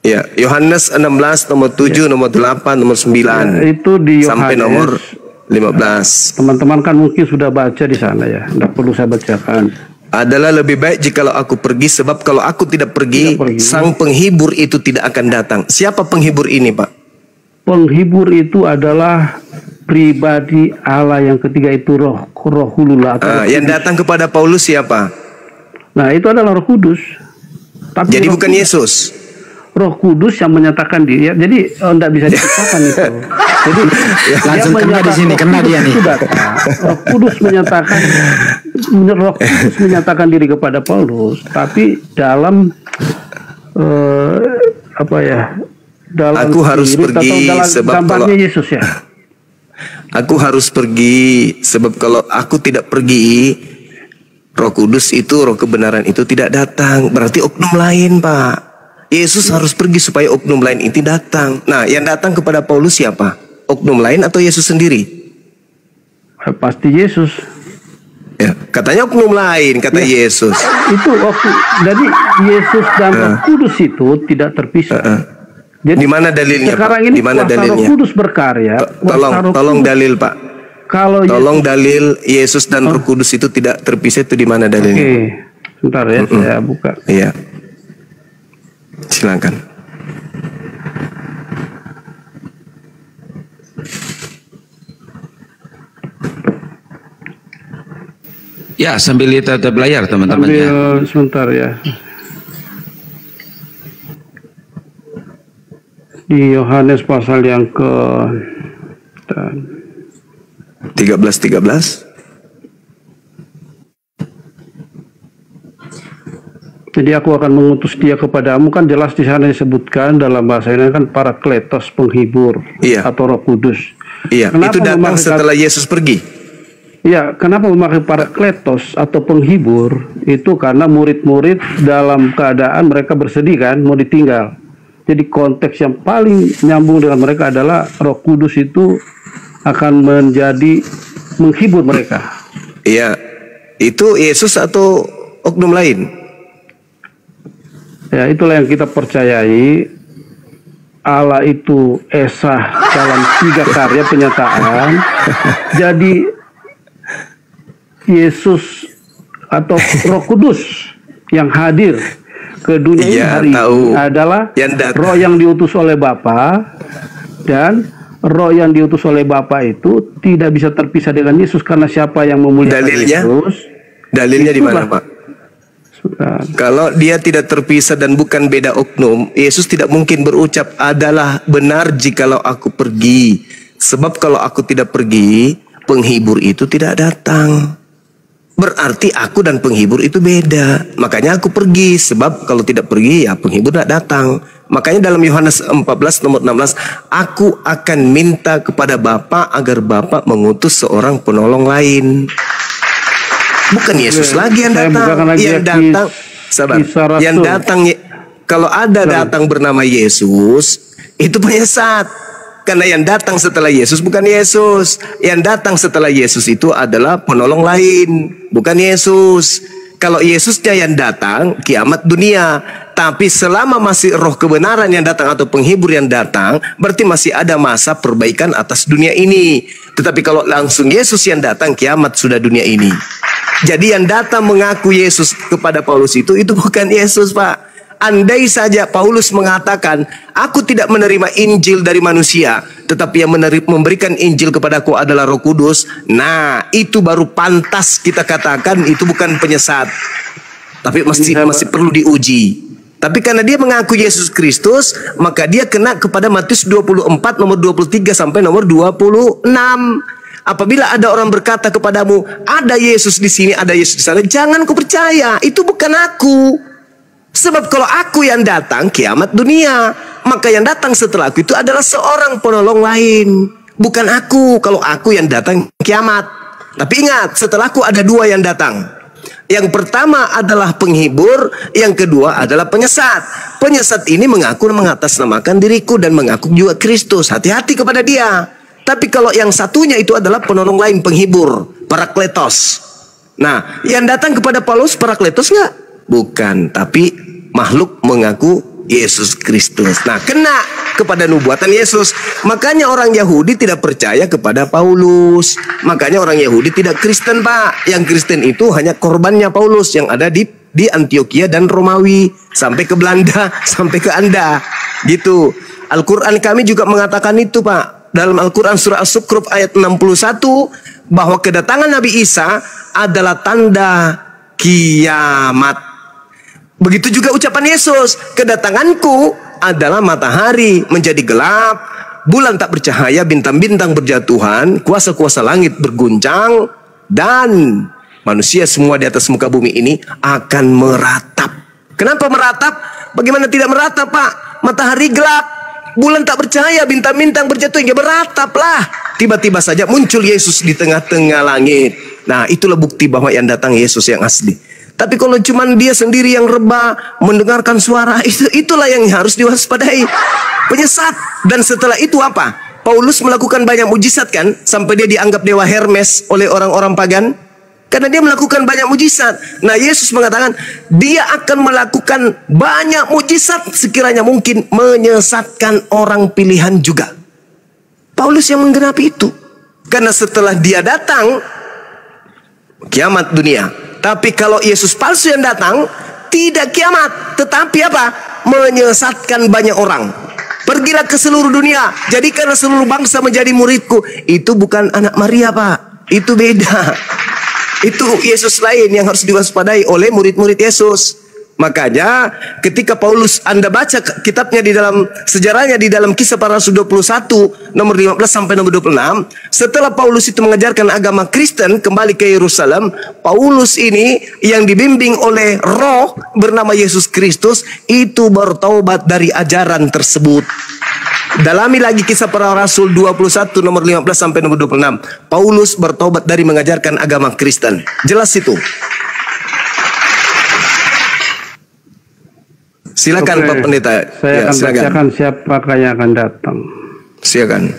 Ya, Yohanes 16 nomor 7, nomor 8, nomor 9. Ya, itu di Yohanes sampai nomor 15. Teman-teman kan mungkin sudah baca di sana ya, tidak perlu saya bacakan. Adalah lebih baik jikalau aku pergi, sebab kalau aku tidak pergi, sang penghibur itu tidak akan datang. Siapa penghibur ini, Pak? Penghibur itu adalah pribadi Allah yang ketiga itu Roh Hulula. Yang datang kepada Paulus siapa? Nah, itu adalah Roh Kudus. Tapi jadi Roh bukan Kudus, Yesus. Roh Kudus yang menyatakan dia. Jadi tidak bisa dipisahkan itu. Jadi langsung kena di sini, kena dia nih. Roh Kudus menyatakan diri kepada Paulus, tapi dalam dalam aku harus pergi sebab kalau Yesus ya. Aku harus pergi sebab kalau aku tidak pergi, Roh Kudus itu, Roh kebenaran itu tidak datang. Berarti oknum lain, Pak. Yesus harus pergi supaya oknum lain itu datang. Nah, yang datang kepada Paulus siapa? Oknum lain atau Yesus sendiri? Pasti Yesus. Ya, katanya oknum lain, kata Yesus. Itu waktu. Jadi Yesus dan Roh Kudus itu tidak terpisah. Jadi di mana dalilnya, sekarang Pak? ini di mana dalilnya? Roh Kudus berkarya. Tolong dalil, Pak. Kalau dalil Yesus dan Roh Kudus itu tidak terpisah, itu di mana dalilnya? Oke, sebentar ya, saya buka. Iya. Silakan. Ya, sambil lihat layar teman-teman ya. Sebentar ya. Di Yohanes pasal yang ke 13. Jadi aku akan mengutus dia kepadamu, kan jelas di sana disebutkan dalam bahasa ini kan Parakletos, penghibur, atau Roh Kudus. Iya, kenapa itu datang setelah Yesus pergi. Ya, kenapa memakai Parakletos atau penghibur? Itu karena murid-murid dalam keadaan mereka bersedih kan, mau ditinggal. Jadi konteks yang paling nyambung dengan mereka adalah Roh Kudus itu akan menjadi menghibur mereka. Iya, itu Yesus atau oknum lain? Ya, itulah yang kita percayai. Allah itu esa dalam 3 karya penyataan. Jadi Yesus atau Roh Kudus yang hadir ke dunia ini hari ini adalah Roh yang diutus oleh Bapa, dan Roh yang diutus oleh Bapa itu tidak bisa terpisah dengan Yesus, karena siapa yang memuliakan Yesus? Dalilnya di mana, Pak? Kalau dia tidak terpisah dan bukan beda oknum, Yesus tidak mungkin berucap adalah benar jikalau aku pergi. Sebab kalau aku tidak pergi, penghibur itu tidak datang. Berarti aku dan penghibur itu beda. Makanya aku pergi. Sebab kalau tidak pergi, ya penghibur tidak datang. Makanya dalam Yohanes 14 nomor 16, aku akan minta kepada Bapa agar Bapa mengutus seorang penolong lain. Bukan Yesus lagi yang datang. Yang datang, kalau ada datang bernama Yesus, itu penyesat. Karena yang datang setelah Yesus bukan Yesus. Yang datang setelah Yesus itu adalah penolong lain, bukan Yesus. Kalau Yesusnya yang datang, kiamat dunia. Tapi selama masih Roh kebenaran yang datang atau penghibur yang datang, berarti masih ada masa perbaikan atas dunia ini. Tetapi kalau langsung Yesus yang datang, kiamat sudah dunia ini. Jadi yang datang mengaku Yesus kepada Paulus itu bukan Yesus, Pak. Andai saja Paulus mengatakan, aku tidak menerima Injil dari manusia, tetapi yang memberikan Injil kepadaku adalah Roh Kudus. Nah, itu baru pantas kita katakan itu bukan penyesat. Tapi masih perlu diuji. Tapi karena dia mengaku Yesus Kristus, maka dia kena kepada Matius 24 nomor 23 sampai nomor 26. Apabila ada orang berkata kepadamu, ada Yesus di sini, ada Yesus di sana, jangan kau percaya, itu bukan aku. Sebab kalau aku yang datang, kiamat dunia. Maka yang datang setelah aku itu adalah seorang penolong lain, bukan aku. Kalau aku yang datang, kiamat. Tapi ingat, setelahku ada 2 yang datang. Yang pertama adalah penghibur, yang kedua adalah penyesat. Penyesat ini mengaku mengatasnamakan diriku dan mengaku juga Kristus. Hati-hati kepada dia. Tapi kalau yang satunya itu adalah penolong lain, penghibur, Parakletos. Nah, yang datang kepada Paulus Parakletos nggak? Bukan, tapi makhluk mengaku Yesus Kristus. Nah, kena kepada nubuatan Yesus. Makanya orang Yahudi tidak percaya kepada Paulus. Makanya orang Yahudi tidak Kristen, Pak. Yang Kristen itu hanya korbannya Paulus yang ada di Antioquia dan Romawi, sampai ke Belanda, sampai ke Anda. Gitu. Al-Quran kami juga mengatakan itu, Pak. dalam Al-Quran surah As-Zukhruf ayat 61 bahwa kedatangan Nabi Isa adalah tanda kiamat. Begitu juga ucapan Yesus, kedatanganku adalah matahari menjadi gelap, bulan tak bercahaya, bintang-bintang berjatuhan, kuasa-kuasa langit berguncang, dan manusia semua di atas muka bumi ini akan meratap. Kenapa meratap? Bagaimana tidak meratap, Pak? Matahari gelap, bulan tak bercahaya, bintang-bintang berjatuhan, ya berataplah. Tiba-tiba saja muncul Yesus di tengah-tengah langit. Nah, itulah bukti bahwa yang datang Yesus yang asli. Tapi kalau cuma dia sendiri yang rebah mendengarkan suara, itulah yang harus diwaspadai. Penyesat. Dan setelah itu apa? Paulus melakukan banyak mujizat kan, sampai dia dianggap dewa Hermes oleh orang-orang pagan. Karena dia melakukan banyak mujizat. Nah, Yesus mengatakan dia akan melakukan banyak mujizat sekiranya mungkin menyesatkan orang pilihan juga. Paulus yang menggenapi itu. Karena setelah dia datang, kiamat dunia. Tapi kalau Yesus palsu yang datang, tidak kiamat, tetapi apa? Menyesatkan banyak orang. Pergilah ke seluruh dunia, jadikanlah seluruh bangsa menjadi muridku. Itu bukan anak Maria, Pak. Itu beda. Itu Yesus lain yang harus diwaspadai oleh murid-murid Yesus. Makanya ketika Paulus, Anda baca kitabnya di dalam sejarahnya di dalam Kisah Para Rasul 21 nomor 15 sampai nomor 26, setelah Paulus itu mengajarkan agama Kristen kembali ke Yerusalem, Paulus ini yang dibimbing oleh Roh bernama Yesus Kristus itu bertaubat dari ajaran tersebut. Dalami lagi Kisah Para Rasul 21 nomor 15 sampai nomor 26. Paulus bertaubat dari mengajarkan agama Kristen. Jelas itu. Silakan Pak Pendeta. Saya akan bacakan siapakah yang akan datang. Silakan.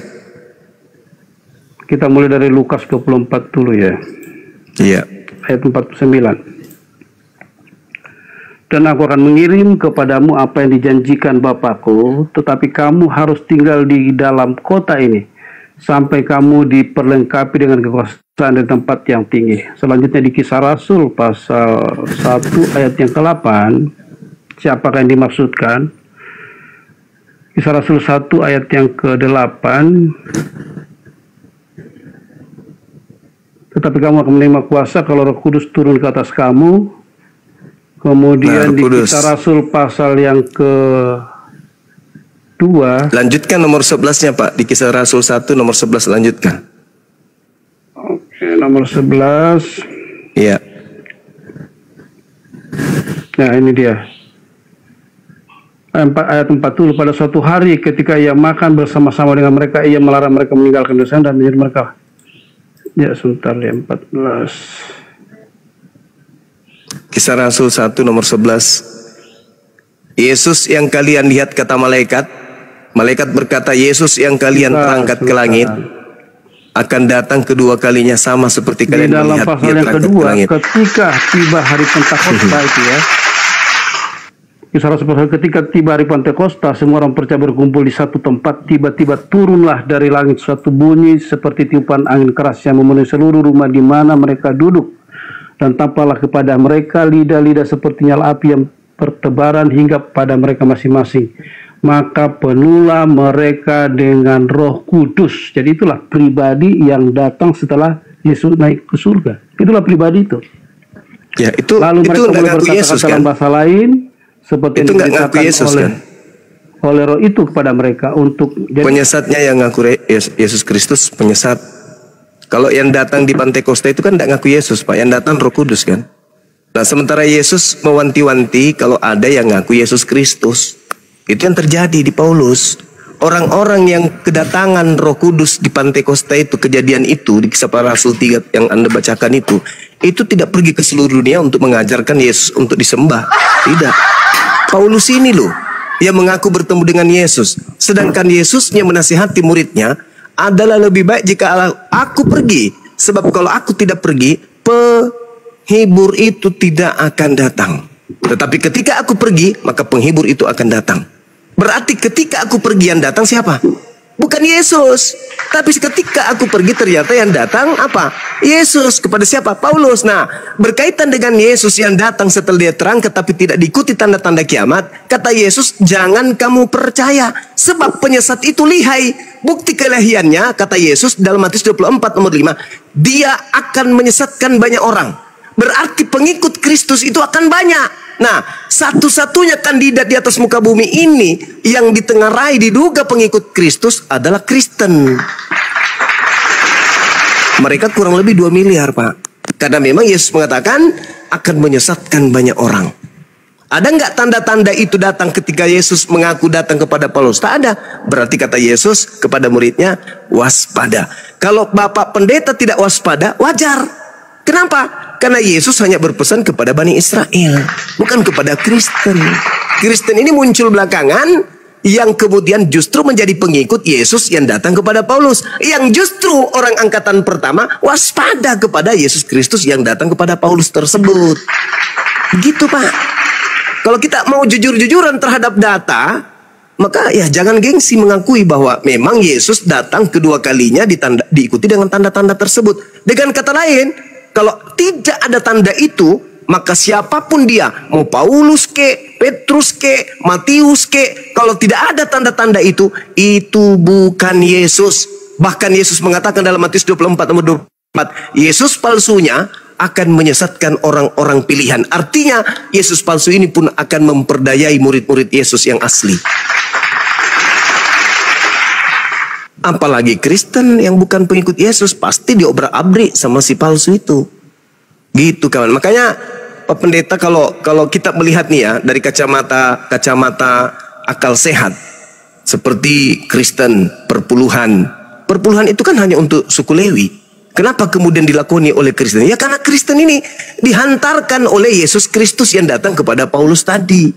Kita mulai dari Lukas 24 dulu ya. Iya. Ayat 49. Dan aku akan mengirim kepadamu apa yang dijanjikan Bapakku, tetapi kamu harus tinggal di dalam kota ini sampai kamu diperlengkapi dengan kekuasaan di tempat yang tinggi. Selanjutnya di Kisah Rasul pasal 1 ayat yang ke-8. Siapakah yang dimaksudkan? Kisah Rasul 1 ayat yang ke-8. Tetapi kamu akan menerima kuasa kalau Roh Kudus turun ke atas kamu. Kemudian di Kisah Rasul pasal yang ke-2. Lanjutkan nomor 11-nya Pak. Di Kisah Rasul 1 nomor 11 lanjutkan. Oke, nomor 11. Iya. Nah, ini dia. Ayat 40, pada suatu hari ketika ia makan bersama-sama dengan mereka, ia melarang mereka meninggalkan dosa dan menjadi mereka. Ya, sebentar ya, 14. Kisah Rasul 1 nomor 11. Yesus yang kalian lihat kata malaikat. Malaikat berkata, Yesus yang kalian terangkat ke langit akan datang kedua kalinya sama seperti kalian melihat dia terangkat ke langit. Ketika tiba hari Pentakosta itu ya. Kisah Rasul ketika tiba hari Pentakosta, semua orang percaya berkumpul di satu tempat. Tiba-tiba turunlah dari langit suatu bunyi seperti tiupan angin keras yang memenuhi seluruh rumah di mana mereka duduk. Dan tampaklah kepada mereka lidah-lidah seperti nyala api yang bertebaran hingga pada mereka masing-masing. Maka penuhlah mereka dengan Roh Kudus. Jadi itulah pribadi yang datang setelah Yesus naik ke surga. Itulah pribadi itu. Ya, itu lalu mereka itu mulai berkata-kata dalam bahasa lain. Seperti itu nggak ngaku Yesus oleh Roh itu kepada mereka untuk jadi penyesatnya yang ngaku Yesus Kristus penyesat. Kalau yang datang di Pentakosta itu kan nggak ngaku Yesus Pak, yang datang Roh Kudus kan. Nah sementara Yesus mewanti-wanti kalau ada yang ngaku Yesus Kristus. Itu yang terjadi di Paulus. Orang-orang yang kedatangan Roh Kudus di Pentakosta itu, kejadian itu di Kisah Para Rasul 3 yang Anda bacakan itu tidak pergi ke seluruh dunia untuk mengajarkan Yesus untuk disembah. Tidak. Paulus ini loh yang mengaku bertemu dengan Yesus, sedangkan Yesusnya menasihati muridnya adalah lebih baik jika aku pergi, sebab kalau aku tidak pergi penghibur itu tidak akan datang, tetapi ketika aku pergi maka penghibur itu akan datang. Berarti ketika aku pergi yang datang siapa? bukan Yesus. Tapi ketika aku pergi ternyata yang datang apa? Yesus. Kepada siapa? Paulus. Nah, berkaitan dengan Yesus yang datang setelah dia terangkat tapi tidak diikuti tanda-tanda kiamat, kata Yesus, jangan kamu percaya, sebab penyesat itu lihai. Bukti kelahiannya, kata Yesus dalam Matius 24 nomor 5, dia akan menyesatkan banyak orang. Berarti pengikut Kristus itu akan banyak. Nah, satu-satunya kandidat di atas muka bumi ini yang ditengarai diduga pengikut Kristus adalah Kristen. Mereka kurang lebih 2 miliar, Pak. Karena memang Yesus mengatakan akan menyesatkan banyak orang. Ada nggak tanda-tanda itu datang ketika Yesus mengaku datang kepada Paulus? Tak ada. Berarti kata Yesus kepada muridnya, waspada. Kalau Bapak Pendeta tidak waspada, wajar. Kenapa? Karena Yesus hanya berpesan kepada Bani Israel, bukan kepada Kristen. Kristen ini muncul belakangan, yang kemudian justru menjadi pengikut Yesus yang datang kepada Paulus. Yang justru orang angkatan pertama waspada kepada Yesus Kristus yang datang kepada Paulus tersebut. Begitu, Pak. Kalau kita mau jujur-jujuran terhadap data, maka ya jangan gengsi mengakui bahwa memang Yesus datang kedua kalinya diikuti dengan tanda-tanda tersebut. Dengan kata lain, kalau tidak ada tanda itu, maka siapapun dia, mau Paulus ke, Petrus ke, Matius ke, kalau tidak ada tanda-tanda itu bukan Yesus. Bahkan Yesus mengatakan dalam Matius 24 nomor 24, Yesus palsunya akan menyesatkan orang-orang pilihan. Artinya Yesus palsu ini pun akan memperdayai murid-murid Yesus yang asli. Apalagi Kristen yang bukan pengikut Yesus pasti diobrak-abrik sama si palsu itu. Gitu kawan. Makanya Pak Pendeta kalau kita melihat nih ya dari kacamata akal sehat, seperti Kristen perpuluhan itu kan hanya untuk suku Lewi. Kenapa kemudian dilakoni oleh Kristen? Ya karena Kristen ini dihantarkan oleh Yesus Kristus yang datang kepada Paulus tadi.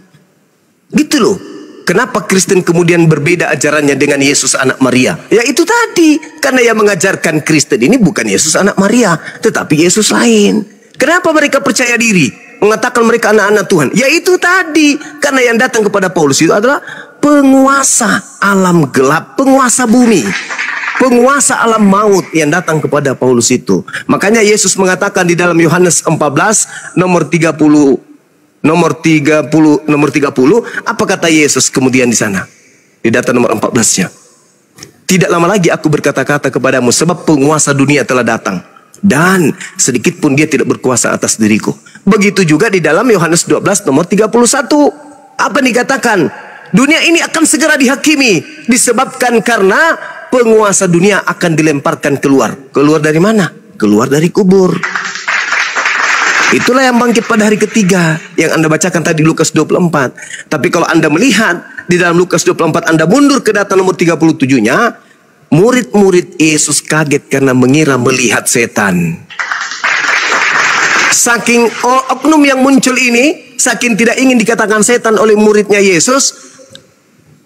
Gitu loh. Kenapa Kristen kemudian berbeda ajarannya dengan Yesus anak Maria? Ya itu tadi. Karena yang mengajarkan Kristen ini bukan Yesus anak Maria, tetapi Yesus lain. Kenapa mereka percaya diri? Mengatakan mereka anak-anak Tuhan. Ya itu tadi. Karena yang datang kepada Paulus itu adalah penguasa alam gelap, penguasa bumi, penguasa alam maut yang datang kepada Paulus itu. Makanya Yesus mengatakan di dalam Yohanes 14 nomor 30, apa kata Yesus kemudian di sana? Di data nomor 14-nya. Tidak lama lagi aku berkata-kata kepadamu, sebab penguasa dunia telah datang, dan sedikit pun dia tidak berkuasa atas diriku. Begitu juga di dalam Yohanes 12 nomor 31. Apa dikatakan? Dunia ini akan segera dihakimi, disebabkan karena penguasa dunia akan dilemparkan keluar. Keluar dari mana? Keluar dari kubur. Itulah yang bangkit pada hari ketiga yang Anda bacakan tadi Lukas 24. Tapi kalau Anda melihat di dalam Lukas 24, Anda mundur ke data nomor 37-nya, murid-murid Yesus kaget karena mengira melihat setan. Saking oknum yang muncul ini, saking tidak ingin dikatakan setan oleh muridnya Yesus,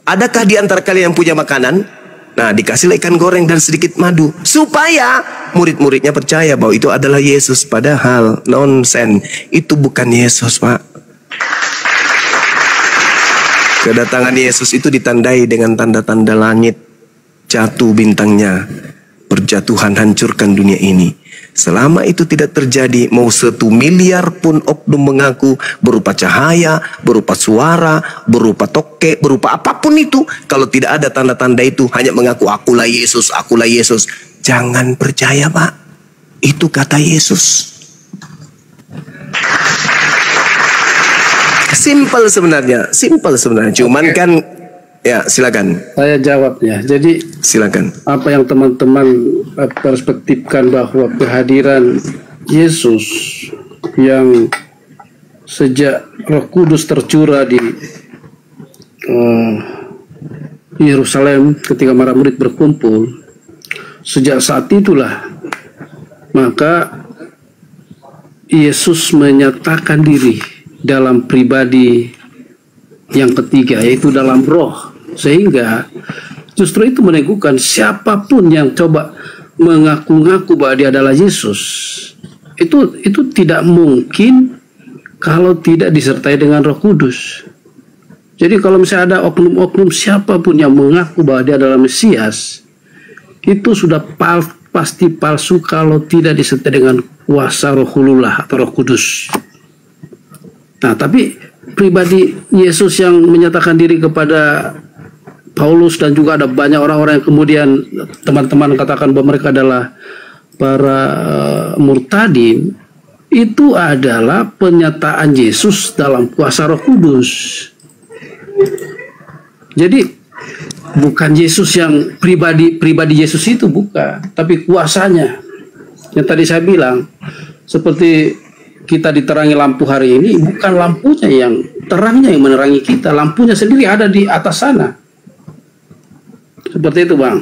adakah di antara kalian yang punya makanan? Nah, dikasih ikan goreng dan sedikit madu, supaya murid-muridnya percaya bahwa itu adalah Yesus. Padahal nonsen, itu bukan Yesus, Pak. Kedatangan Yesus itu ditandai dengan tanda-tanda langit, jatuh bintangnya, perjatuhan hancurkan dunia ini. Selama itu tidak terjadi, mau 1 miliar pun oknum mengaku berupa cahaya, berupa suara, berupa tokek, berupa apapun itu, kalau tidak ada tanda-tanda itu, hanya mengaku akulah Yesus, akulah Yesus. Jangan percaya, Pak. Itu kata Yesus. Simple sebenarnya. Cuman kan, ya silakan. Saya jawab ya. Jadi silakan. Apa yang teman-teman perspektifkan bahwa kehadiran Yesus yang sejak Roh Kudus tercurah di Yerusalem ketika para murid berkumpul, sejak saat itulah maka Yesus menyatakan diri dalam pribadi yang ketiga, yaitu dalam roh. Sehingga justru itu meneguhkan siapapun yang coba mengaku-ngaku bahwa dia adalah Yesus, itu tidak mungkin kalau tidak disertai dengan Roh Kudus. Jadi kalau misalnya ada oknum-oknum siapapun yang mengaku bahwa dia adalah Mesias, itu sudah pasti palsu kalau tidak disertai dengan kuasa Rohulullah atau Roh Kudus. Nah, tapi pribadi Yesus yang menyatakan diri kepada Paulus, dan juga ada banyak orang-orang yang kemudian teman-teman katakan bahwa mereka adalah para murtadin, itu adalah penyataan Yesus dalam kuasa Roh Kudus. Jadi bukan Yesus yang pribadi Yesus itu, bukan, tapi kuasanya. Yang tadi saya bilang, seperti kita diterangi lampu hari ini, bukan lampunya yang terangnya yang menerangi kita, lampunya sendiri ada di atas sana. Seperti itu, Bang.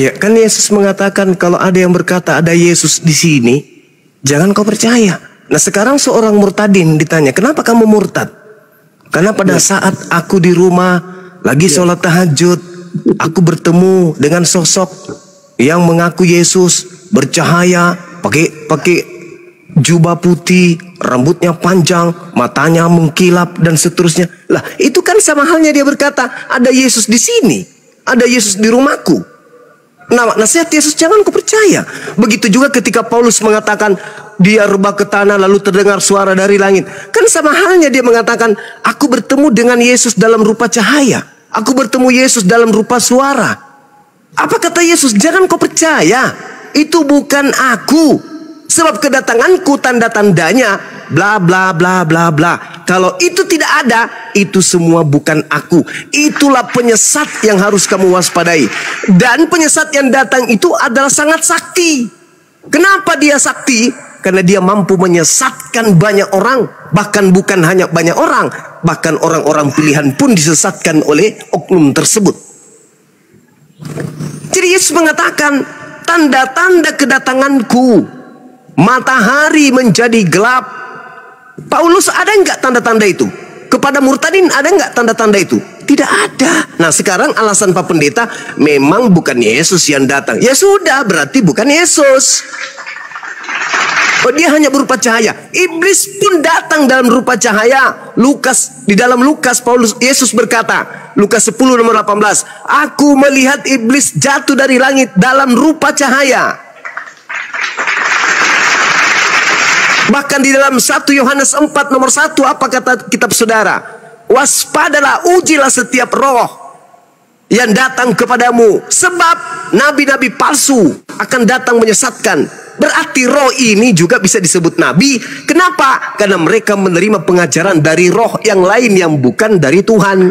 Ya, kan Yesus mengatakan kalau ada yang berkata ada Yesus di sini, jangan kau percaya. Nah, sekarang seorang murtadin ditanya, kenapa kamu murtad? Karena pada saat aku di rumah lagi sholat tahajud, aku bertemu dengan sosok yang mengaku Yesus, bercahaya, pakai jubah putih, rambutnya panjang, matanya mengkilap dan seterusnya. Lah, itu kan sama halnya dia berkata, ada Yesus di sini, ada Yesus di rumahku. Nah, nasihat Yesus jangan kau percaya. Begitu juga ketika Paulus mengatakan dia rebah ke tanah lalu terdengar suara dari langit. Kan sama halnya dia mengatakan, aku bertemu dengan Yesus dalam rupa cahaya. Aku bertemu Yesus dalam rupa suara. Apa kata Yesus? Jangan kau percaya. Itu bukan aku. Sebab kedatanganku tanda-tandanya bla bla bla bla bla. Kalau itu tidak ada, itu semua bukan aku. Itulah penyesat yang harus kamu waspadai. Dan penyesat yang datang itu adalah sangat sakti. Kenapa dia sakti? Karena dia mampu menyesatkan banyak orang. Bahkan bukan hanya banyak orang, bahkan orang-orang pilihan pun disesatkan oleh oknum tersebut. Jadi Yesus mengatakan, tanda-tanda kedatanganku, matahari menjadi gelap. Paulus ada enggak tanda-tanda itu? Kepada murtadin ada enggak tanda-tanda itu? Tidak ada. Nah, sekarang alasan Pak Pendeta, memang bukan Yesus yang datang. Ya sudah, berarti bukan Yesus. Oh, dia hanya berupa cahaya. Iblis pun datang dalam rupa cahaya. Di dalam Lukas, Yesus berkata, Lukas 10 nomor 18, aku melihat iblis jatuh dari langit dalam rupa cahaya. Bahkan di dalam 1 Yohanes 4 nomor 1, apa kata kitab saudara? Waspadalah, ujilah setiap roh yang datang kepadamu, sebab nabi-nabi palsu akan datang menyesatkan. Berarti roh ini juga bisa disebut nabi. Kenapa? Karena mereka menerima pengajaran dari roh yang lain yang bukan dari Tuhan.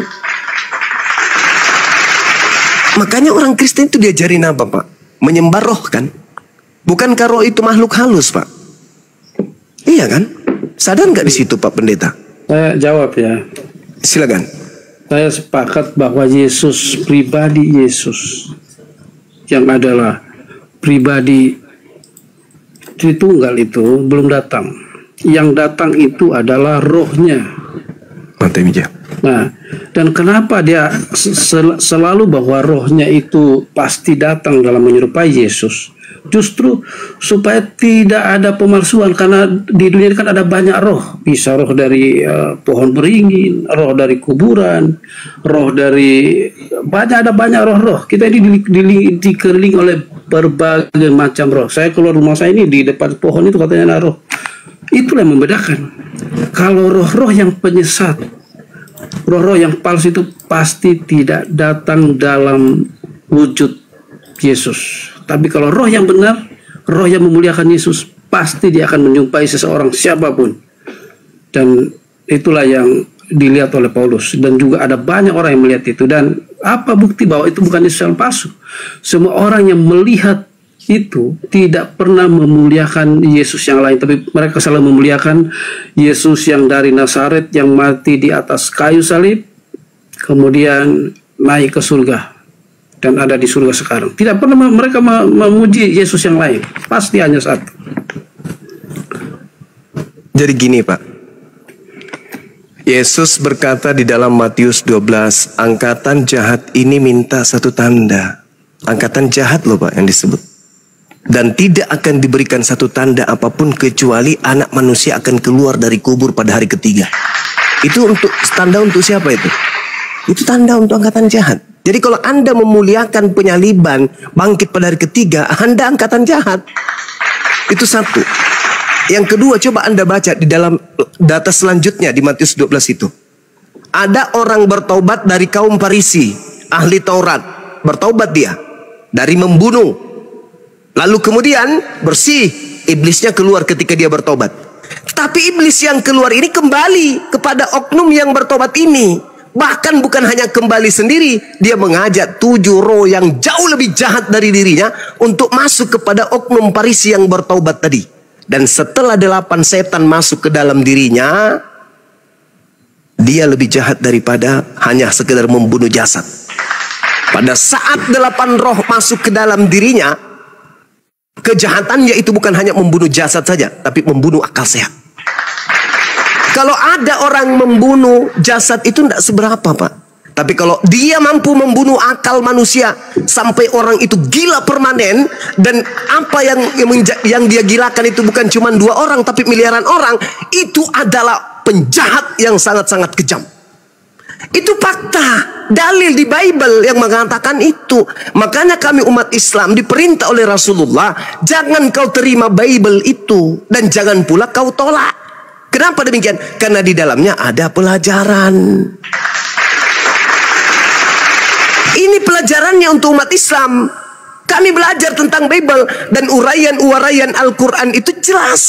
Makanya orang Kristen itu diajarin apa, Pak? Menyembah roh, kan? Bukankah roh itu makhluk halus, Pak? Iya kan? Sadar nggak di situ, Pak Pendeta? Saya jawab ya. Silakan. Saya sepakat bahwa Yesus, pribadi Yesus yang adalah pribadi Tritunggal itu belum datang. Yang datang itu adalah rohnya. Nah, dan kenapa dia selalu bahwa rohnya itu pasti datang dalam menyerupai Yesus? Justru supaya tidak ada pemalsuan, karena di dunia ini kan ada banyak roh. Bisa roh dari pohon beringin, roh dari kuburan, roh dari ada banyak roh-roh. Kita ini dikelilingi oleh berbagai macam roh. Saya keluar rumah saya ini, di depan pohon itu katanya ada roh. Itulah yang membedakan. Kalau roh-roh yang penyesat, roh-roh yang palsu itu pasti tidak datang dalam wujud Yesus. Tapi kalau roh yang benar, roh yang memuliakan Yesus, pasti dia akan menjumpai seseorang siapapun. Dan itulah yang dilihat oleh Paulus. Dan juga ada banyak orang yang melihat itu. Dan apa bukti bahwa itu bukan Yesus yang palsu? Semua orang yang melihat itu tidak pernah memuliakan Yesus yang lain, tapi mereka selalu memuliakan Yesus yang dari Nazaret, yang mati di atas kayu salib, kemudian naik ke surga dan ada di surga sekarang. Tidak pernah mereka memuji Yesus yang lain, pasti hanya satu. Jadi gini, Pak, Yesus berkata di dalam Matius 12, angkatan jahat ini minta satu tanda. Angkatan jahat loh, Pak, yang disebut. Dan tidak akan diberikan satu tanda apapun kecuali anak manusia akan keluar dari kubur pada hari ketiga. Itu untuk tanda untuk siapa itu? Itu tanda untuk angkatan jahat. Jadi kalau Anda memuliakan penyaliban, bangkit pada hari ketiga, Anda angkatan jahat. Itu satu. Yang kedua, coba Anda baca di dalam data selanjutnya di Matius 12 itu. Ada orang bertaubat dari kaum Farisi, ahli Taurat. Bertaubat dia dari membunuh. Lalu kemudian bersih, iblisnya keluar ketika dia bertobat. Tapi iblis yang keluar ini kembali kepada oknum yang bertobat ini. Bahkan bukan hanya kembali sendiri, dia mengajak 7 roh yang jauh lebih jahat dari dirinya untuk masuk kepada oknum Farisi yang bertaubat tadi. Dan setelah 8 setan masuk ke dalam dirinya, dia lebih jahat daripada hanya sekedar membunuh jasad. Pada saat 8 roh masuk ke dalam dirinya, kejahatannya itu bukan hanya membunuh jasad saja, tapi membunuh akal sehat. Kalau ada orang membunuh jasad itu tidak seberapa, Pak. Tapi kalau dia mampu membunuh akal manusia sampai orang itu gila permanen, dan apa yang dia gilakan itu bukan cuma 2 orang tapi miliaran orang, itu adalah penjahat yang sangat-sangat kejam. Itu fakta, dalil di Bible yang mengatakan itu. Makanya kami umat Islam diperintah oleh Rasulullah, jangan kau terima Bible itu dan jangan pula kau tolak. Kenapa demikian? Karena di dalamnya ada pelajaran. Ini pelajarannya untuk umat Islam. Kami belajar tentang Bible dan uraian-uraian Al-Quran itu jelas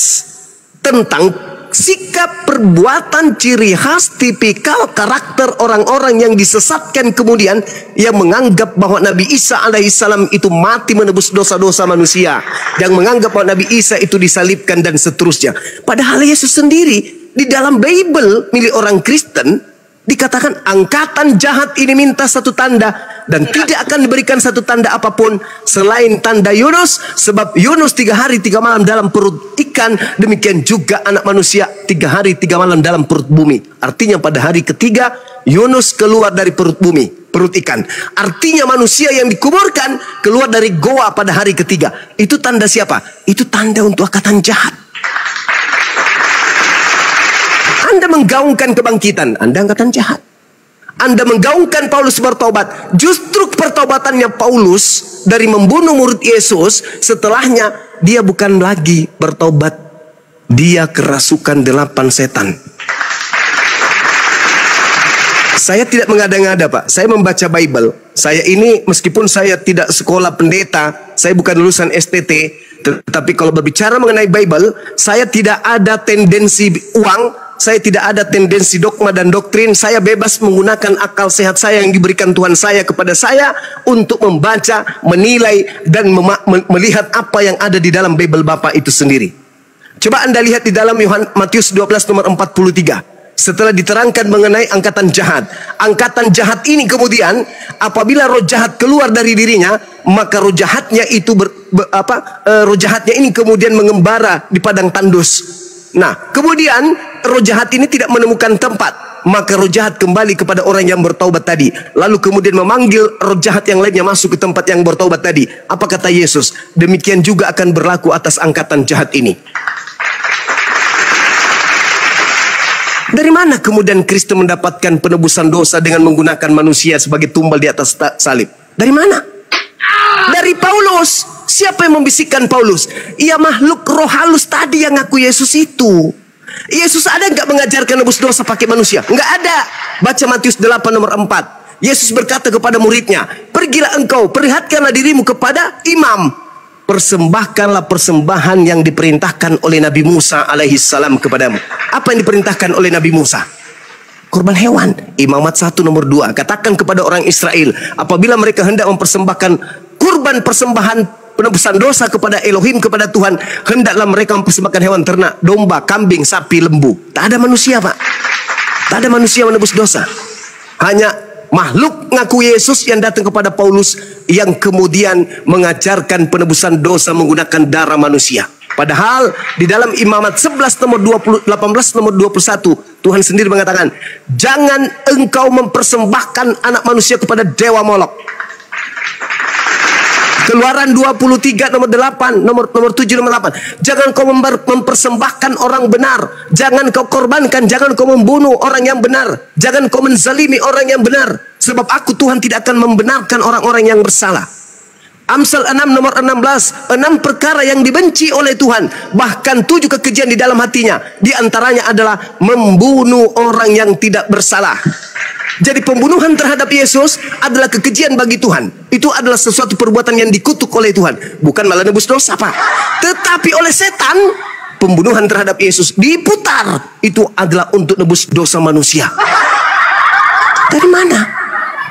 tentang sikap, perbuatan, ciri khas, tipikal, karakter orang-orang yang disesatkan kemudian, yang menganggap bahwa Nabi Isa alaihissalam itu mati menebus dosa-dosa manusia, yang menganggap bahwa Nabi Isa itu disalibkan dan seterusnya. Padahal Yesus sendiri di dalam Bible milik orang Kristen dikatakan angkatan jahat ini minta satu tanda, dan tidak akan diberikan satu tanda apapun selain tanda Yunus, sebab Yunus 3 hari 3 malam dalam perut ikan, demikian juga anak manusia 3 hari 3 malam dalam perut bumi. Artinya pada hari ketiga Yunus keluar dari perut bumi, perut ikan. Artinya manusia yang dikuburkan keluar dari goa pada hari ketiga. Itu tanda siapa? Itu tanda untuk angkatan jahat. Anda menggaungkan kebangkitan, Anda angkatan jahat. Anda menggaungkan Paulus bertobat. Justru pertobatannya Paulus dari membunuh murid Yesus, setelahnya dia bukan lagi bertobat, dia kerasukan 8 setan. Saya tidak mengada-ngada, Pak. Saya membaca Bible. Saya ini meskipun saya tidak sekolah pendeta, saya bukan lulusan STT, tetapi kalau berbicara mengenai Bible, saya tidak ada tendensi uang. Saya tidak ada tendensi dogma dan doktrin. Saya bebas menggunakan akal sehat saya yang diberikan Tuhan saya kepada saya untuk membaca, menilai, dan melihat apa yang ada di dalam Bible Bapak itu sendiri. Coba Anda lihat di dalam Matius 12 nomor 43. Setelah diterangkan mengenai angkatan jahat. Angkatan jahat ini kemudian apabila roh jahat keluar dari dirinya, maka roh jahatnya itu roh jahatnya ini kemudian mengembara di padang tandus. Nah, kemudian roh jahat ini tidak menemukan tempat, maka roh jahat kembali kepada orang yang bertaubat tadi. Lalu kemudian memanggil roh jahat yang lainnya masuk ke tempat yang bertaubat tadi. Apa kata Yesus? Demikian juga akan berlaku atas angkatan jahat ini. Dari mana kemudian Kristus mendapatkan penebusan dosa dengan menggunakan manusia sebagai tumbal di atas salib? Dari mana? Dari Paulus. Siapa yang membisikkan Paulus? Ia makhluk roh halus tadi yang ngaku Yesus itu. Yesus ada nggak mengajarkan nebus dosa pakai manusia? Nggak ada. Baca Matius 8 nomor 4. Yesus berkata kepada muridnya, pergilah engkau, perlihatkanlah dirimu kepada imam. Persembahkanlah persembahan yang diperintahkan oleh Nabi Musa alaihissalam kepadamu. Apa yang diperintahkan oleh Nabi Musa? Korban hewan. Imamat 1 nomor 2. Katakan kepada orang Israel, apabila mereka hendak mempersembahkan kurban persembahan penebusan dosa kepada Elohim, kepada Tuhan, hendaklah mereka mempersembahkan hewan ternak, domba, kambing, sapi, lembu. Tak ada manusia, Pak. Tak ada manusia menebus dosa. Hanya makhluk ngaku Yesus yang datang kepada Paulus, yang kemudian mengajarkan penebusan dosa menggunakan darah manusia. Padahal di dalam Imamat 11 nomor 20, 18 nomor 21, Tuhan sendiri mengatakan, jangan engkau mempersembahkan anak manusia kepada dewa Molok. Keluaran 23 nomor 8, nomor 7, nomor 8. Jangan kau mempersembahkan orang benar. Jangan kau korbankan, jangan kau membunuh orang yang benar. Jangan kau menzalimi orang yang benar. Sebab aku Tuhan tidak akan membenarkan orang-orang yang bersalah. Amsal 6 nomor 16. 6 perkara yang dibenci oleh Tuhan. Bahkan 7 kekejian di dalam hatinya. Di antaranya adalah membunuh orang yang tidak bersalah. Jadi pembunuhan terhadap Yesus adalah kekejian bagi Tuhan. Itu adalah sesuatu perbuatan yang dikutuk oleh Tuhan. Bukan malah nebus dosa, Pak. Tetapi oleh setan, pembunuhan terhadap Yesus diputar. Itu adalah untuk nebus dosa manusia. Dari mana?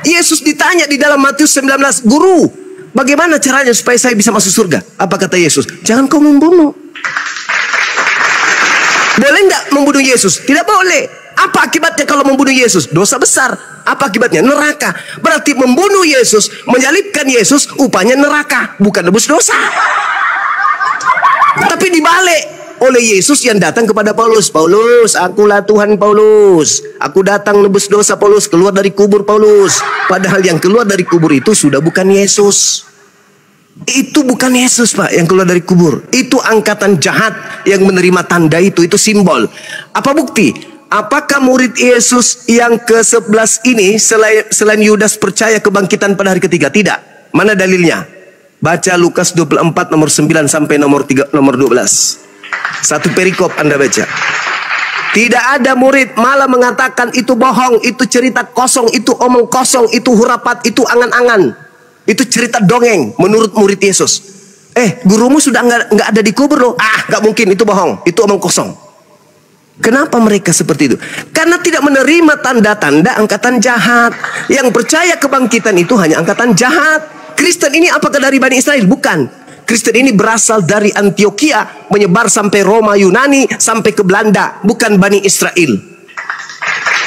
Yesus ditanya di dalam Matius 19, Guru, bagaimana caranya supaya saya bisa masuk surga? Apa kata Yesus? Jangan kau membunuh. Boleh nggak membunuh Yesus? Tidak boleh. Apa akibatnya kalau membunuh Yesus? Dosa besar. Apa akibatnya? Neraka. Berarti membunuh Yesus, menyalibkan Yesus, upahnya neraka, bukan nebus dosa. Tapi dibalik oleh Yesus yang datang kepada Paulus. Paulus, akulah Tuhan Paulus. Aku datang nebus dosa Paulus, keluar dari kubur Paulus. Padahal yang keluar dari kubur itu sudah bukan Yesus. Itu bukan Yesus, Pak, yang keluar dari kubur. Itu angkatan jahat yang menerima tanda itu simbol. Apa bukti? Apakah murid Yesus yang ke-11 ini selain Yudas percaya kebangkitan pada hari ketiga? Tidak. Mana dalilnya? Baca Lukas 24 nomor 9 sampai nomor 12. Satu perikop Anda baca. Tidak ada murid malah mengatakan itu bohong, itu cerita kosong, itu omong kosong, itu hurapat, itu angan-angan. Itu cerita dongeng menurut murid Yesus. Gurumu sudah nggak ada di kubur loh. Nggak mungkin, itu bohong, itu omong kosong. Kenapa mereka seperti itu? Karena tidak menerima tanda-tanda angkatan jahat. Yang percaya kebangkitan itu hanya angkatan jahat. Kristen ini apakah dari Bani Israel? Bukan. Kristen ini berasal dari Antioquia, menyebar sampai Roma, Yunani, sampai ke Belanda. Bukan Bani Israel.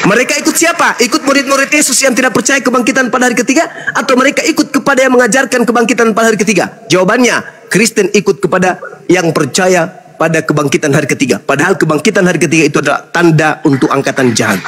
Mereka ikut siapa? Ikut murid-murid Yesus yang tidak percaya kebangkitan pada hari ketiga? Atau mereka ikut kepada yang mengajarkan kebangkitan pada hari ketiga? Jawabannya, Kristen ikut kepada yang percaya pada kebangkitan hari ketiga. Padahal kebangkitan hari ketiga itu adalah tanda untuk angkatan jahat.